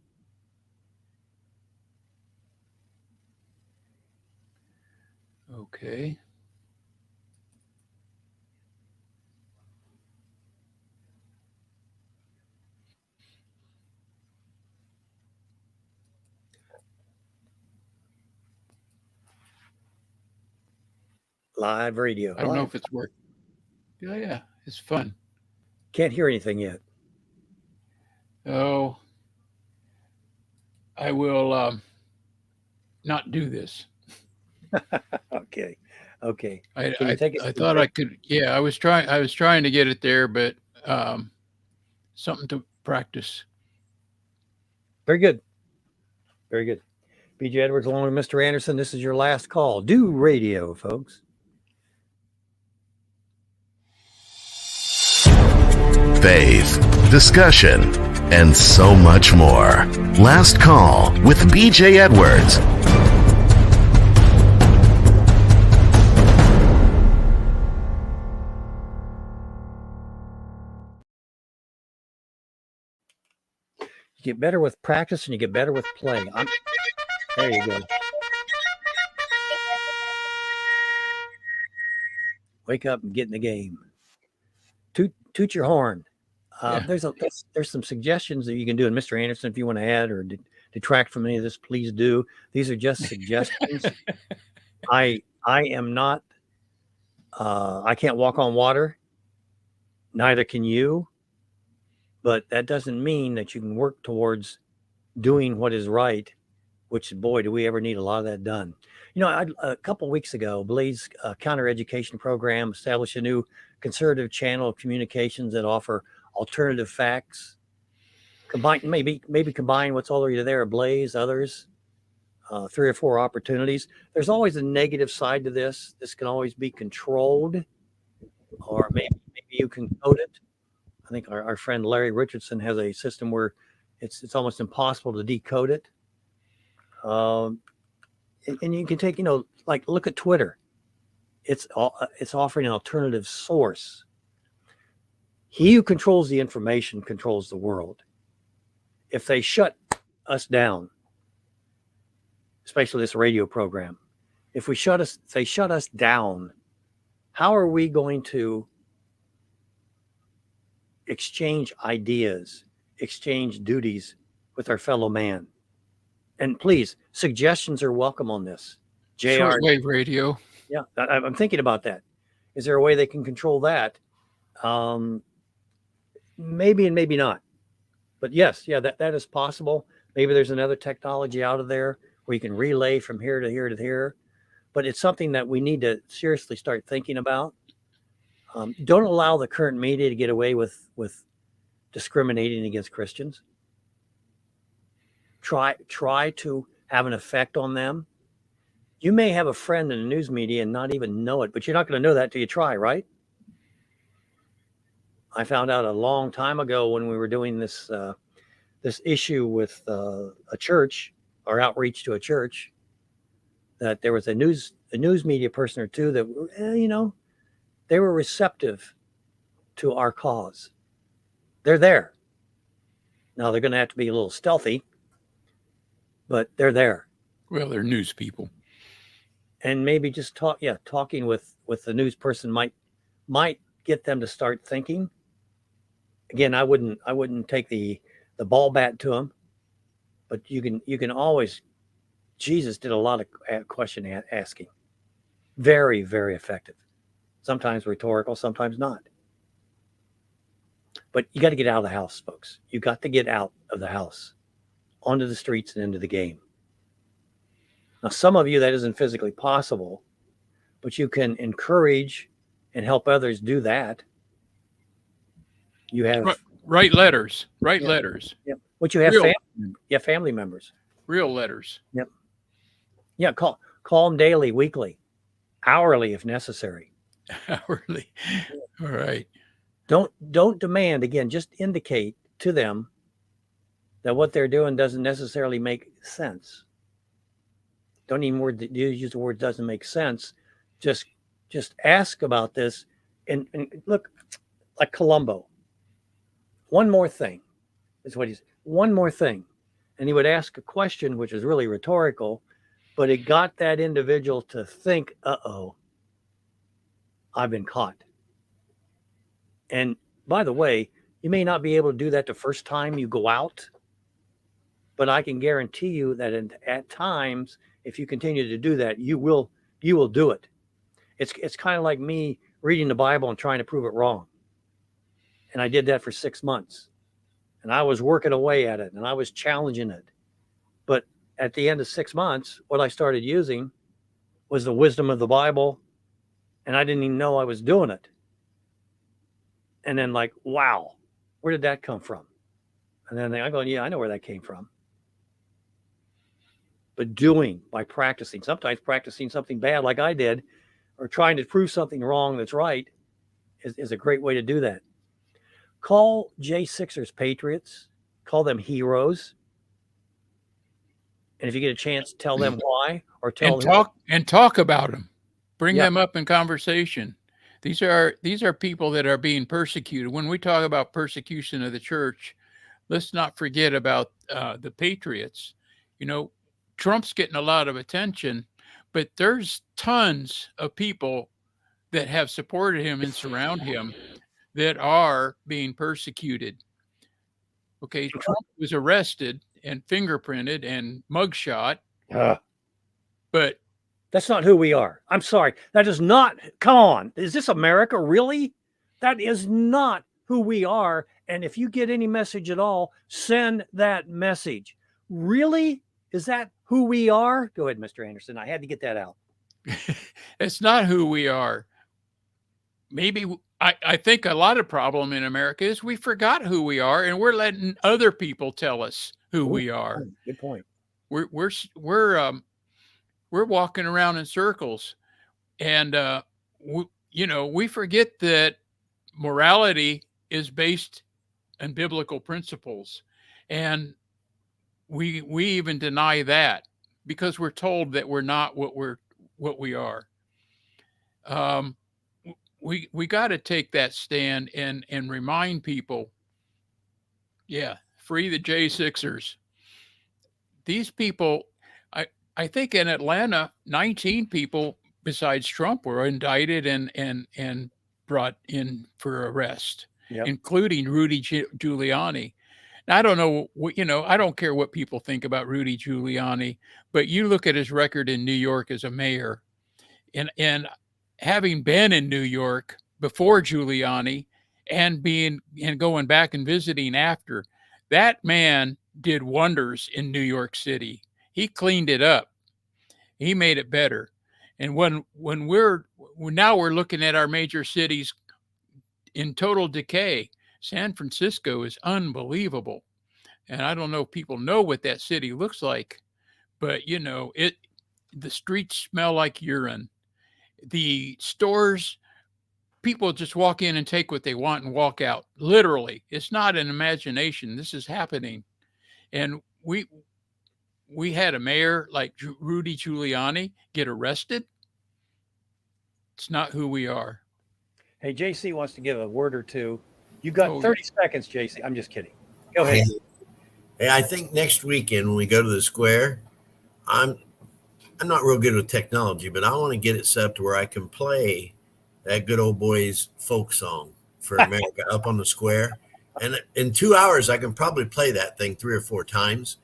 Okay. Live radio. I don't know if it's working. Yeah, it's fun. Can't hear anything yet. Oh, I will not do this. Okay. Can you take us? I thought I could. Yeah, I was trying to get it there, but something to practice. Very good. Very good. BJ Edwards along with Mr. Anderson. This is your last call. Do radio, folks. Faith, discussion, and so much more. Last call with BJ Edwards. You get better with practice and you get better with play. There you go. Wake up and get in the game. Toot your horn. There's some suggestions that you can do. And Mr. Anderson, if you want to add or detract from any of this, please do. These are just suggestions. I am not. I can't walk on water. Neither can you. But that doesn't mean that you can work towards doing what is right, which, boy, do we ever need a lot of that done. You know, a couple of weeks ago, Blaze Counter Education Program established a new conservative channel of communications that offer alternative facts. Maybe combine what's already there, Blaze, others, 3 or 4 opportunities. There's always a negative side to this. This can always be controlled, or maybe you can code it. I think our friend Larry Richardson has a system where it's almost impossible to decode it. And you can take, like look at Twitter. It's offering an alternative source. He who controls the information controls the world. If they shut us down, especially this radio program, if they shut us down, how are we going to exchange ideas, exchange duties with our fellow man? And please, suggestions are welcome on this. Shortwave radio. Yeah, I'm thinking about that. Is there a way they can control that? Maybe and maybe not. But yes, that is possible. Maybe there's another technology out of there where you can relay from here to here to here. But it's something that we need to seriously start thinking about. Don't allow the current media to get away with discriminating against Christians. Try to have an effect on them. You may have a friend in the news media and not even know it, but you're not going to know that till you try, right? I found out a long time ago when we were doing this issue with a church, or outreach to a church, that there was a news media person or two that they were receptive to our cause. They're there. Now they're going to have to be a little stealthy, but they're there. Well, they're news people. And maybe just talking with the news person might get them to start thinking. Again, I wouldn't take the ball bat to them, but you can always. Jesus did a lot of question asking, very, very effective. Sometimes rhetorical, sometimes not. But you got to get out of the house, folks. You got to get out of the house, onto the streets and into the game. Now, some of you that isn't physically possible, but you can encourage and help others do that. You have Write letters. Write yeah, letters. yeah. What you have Real, family members. real letters. Yep. Yeah, call them daily, weekly, hourly if necessary. Hourly. All right. Don't demand, again, just indicate to them that what they're doing doesn't necessarily make sense. Don't even use the word doesn't make sense. Just ask about this and look, like Columbo. One more thing is what he's one more thing. And he would ask a question which is really rhetorical, but it got that individual to think, uh-oh, I've been caught. And by the way, you may not be able to do that the first time you go out, but I can guarantee you that at times, if you continue to do that, you will do it. It's kind of like me reading the Bible and trying to prove it wrong. And I did that for 6 months. And I was working away at it and I was challenging it. But at the end of 6 months, what I started using was the wisdom of the Bible. And I didn't even know I was doing it. And then like, wow, where did that come from? And then I go, yeah, I know where that came from. But by practicing, sometimes practicing something bad like I did, or trying to prove something wrong that's right is a great way to do that. Call J6ers patriots, call them heroes. And if you get a chance, tell them why, or tell them talk about them. Bring them up in conversation. These are people that are being persecuted. When we talk about persecution of the church, let's not forget about the patriots. You know, Trump's getting a lot of attention, but there's tons of people that have supported him and surround him that are being persecuted. Okay, Trump was arrested and fingerprinted and mugshot, but that's not who we are. I'm sorry. That is not, come on. Is this America, really? That is not who we are. And if you get any message at all, send that message. Really? Is that who we are? Go ahead, Mr. Anderson. I had to get that out. It's not who we are. Maybe I think a lot of problem in America is we forgot who we are and we're letting other people tell us who we are. Good point. We're walking around in circles, and we forget that morality is based on biblical principles, and we even deny that because we're told that we're not what we are. We got to take that stand and remind people, free the J6ers. These people, I think in Atlanta, 19 people besides Trump were indicted and brought in for arrest, including Rudy Giuliani. Now, I don't know, I don't care what people think about Rudy Giuliani, but you look at his record in New York as a mayor, and having been in New York before Giuliani and going back and visiting after, that man did wonders in New York City. He cleaned it up. He made it better. And when we're looking at our major cities in total decay, San Francisco is unbelievable. And I don't know if people know what that city looks like, but the streets smell like urine. The stores, people just walk in and take what they want and walk out. Literally, it's not an imagination. This is happening. And we had a mayor like Rudy Giuliani get arrested. It's not who we are. Hey, JC wants to give a word or two. You got 30 seconds, JC. I'm just kidding. Go ahead. Hey, I think next weekend when we go to the square, I'm not real good with technology, but I want to get it set up to where I can play that good old boys folk song for America up on the square. And in 2 hours, I can probably play that thing 3 or 4 times.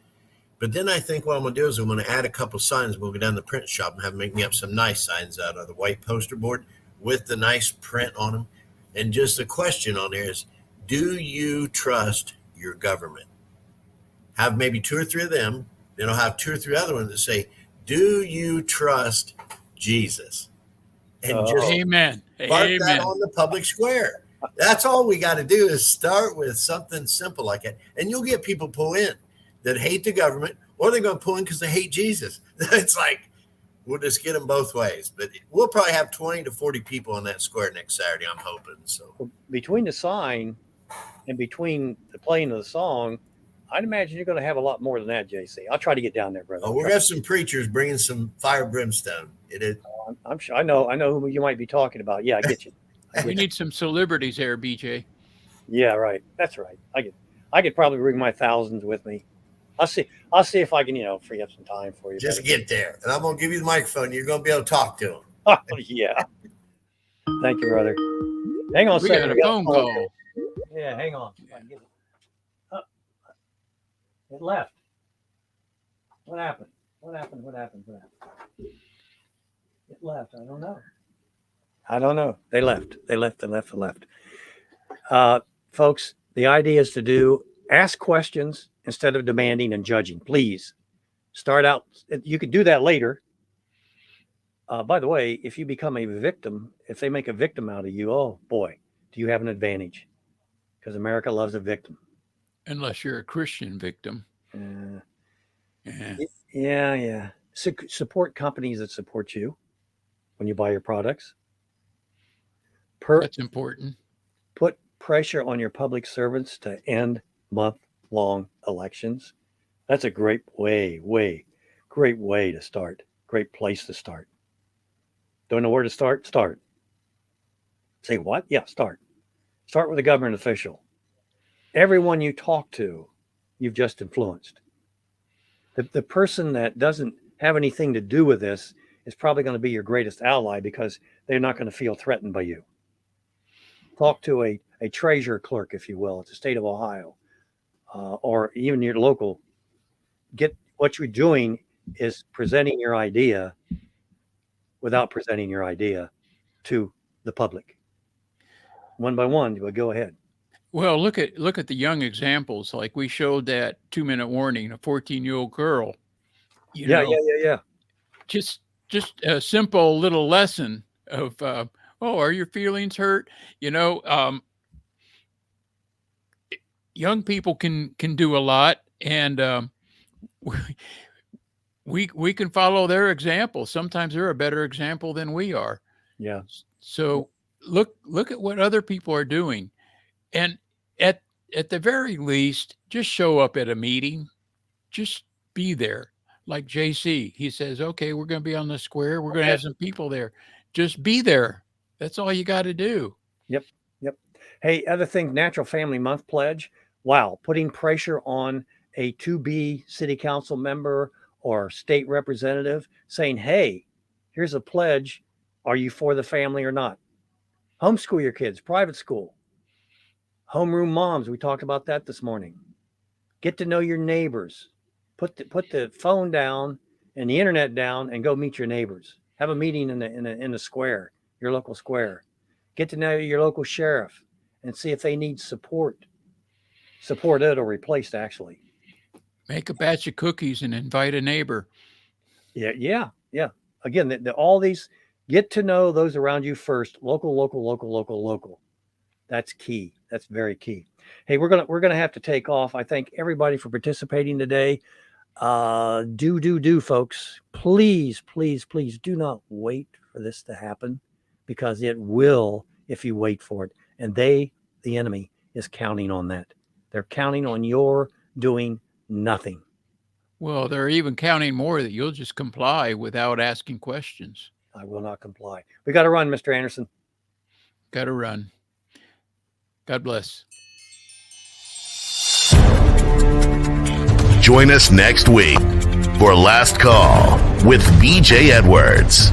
But then I think what I'm going to do is I'm going to add a couple signs. We'll go down to the print shop and have them make me up some nice signs out of the white poster board with the nice print on them. And just the question on there is, do you trust your government? Have maybe 2 or 3 of them. Then I'll have 2 or 3 other ones that say, Do you trust Jesus? And just Amen. mark Amen. that on the public square. That's all we got to do is start with something simple like that. And you'll get people pull in that hate the government, or they're going to pull in because they hate Jesus. It's like, we'll just get them both ways. But we'll probably have 20 to 40 people on that square next Saturday, I'm hoping. So between the sign and between the playing of the song, I'd imagine you're going to have a lot more than that, JC. I'll try to get down there, brother. we're going to have some preachers bringing some fire brimstone. It is. I'm sure. I know who you might be talking about. Yeah, I get you. We need some celebrities there, BJ. Yeah, right. That's right. I could probably bring my thousands with me. I'll see if I can, free up some time for you. Just get there, and I'm going to give you the microphone. You're going to be able to talk to them. Oh, yeah. Thank you, brother. Hang on a second. We got a phone call. Yeah, hang on. It left. What happened? What happened? It left. I don't know. They left. Folks, the idea is to ask questions instead of demanding and judging. Please start out. You could do that later. By the way, if you become a victim, if they make a victim out of you, oh boy, do you have an advantage? Because America loves a victim. Unless you're a Christian victim. Yeah. Support companies that support you when you buy your products. That's important. Put pressure on your public servants to end month-long elections. That's a great way to start. Great place to start. Don't know where to start? Start. Say what? Yeah, start. Start with a government official. Everyone you talk to, you've just influenced. The person that doesn't have anything to do with this is probably going to be your greatest ally because they're not going to feel threatened by you. Talk to a treasurer clerk, if you will, at the state of Ohio, or even your local. What you're doing is presenting your idea without presenting your idea to the public. One by one, you would go ahead. Well, look at the young examples. Like we showed that 2-minute warning, a 14-year-old girl. Yeah. Just a simple little lesson of, are your feelings hurt? Young people can do a lot, and we can follow their example. Sometimes they're a better example than we are. Yeah. So look at what other people are doing. And at the very least, just show up at a meeting. Just be there. Like JC, he says, okay, we're going to be on the square. We're going to have some people there. Just be there. That's all you got to do. Yep. Hey, other thing, Natural Family Month pledge. Wow. Putting pressure on a to-be city council member or state representative saying, hey, here's a pledge. Are you for the family or not? Homeschool your kids, private school. Homeroom moms, we talked about that this morning. Get to know your neighbors. Put the phone down and the internet down and go meet your neighbors. Have a meeting in the square, your local square. Get to know your local sheriff and see if they need support. Supported or replaced, actually. Make a batch of cookies and invite a neighbor. Yeah. Again, all these, get to know those around you first. Local. That's key. That's very key. Hey, we're gonna have to take off. I thank everybody for participating today. Do, folks. Please do not wait for this to happen, because it will if you wait for it. And the enemy, is counting on that. They're counting on your doing nothing. Well, they're even counting more that you'll just comply without asking questions. I will not comply. We got to run, Mr. Anderson. Got to run. God bless. Join us next week for Last Call with BJ Edwards.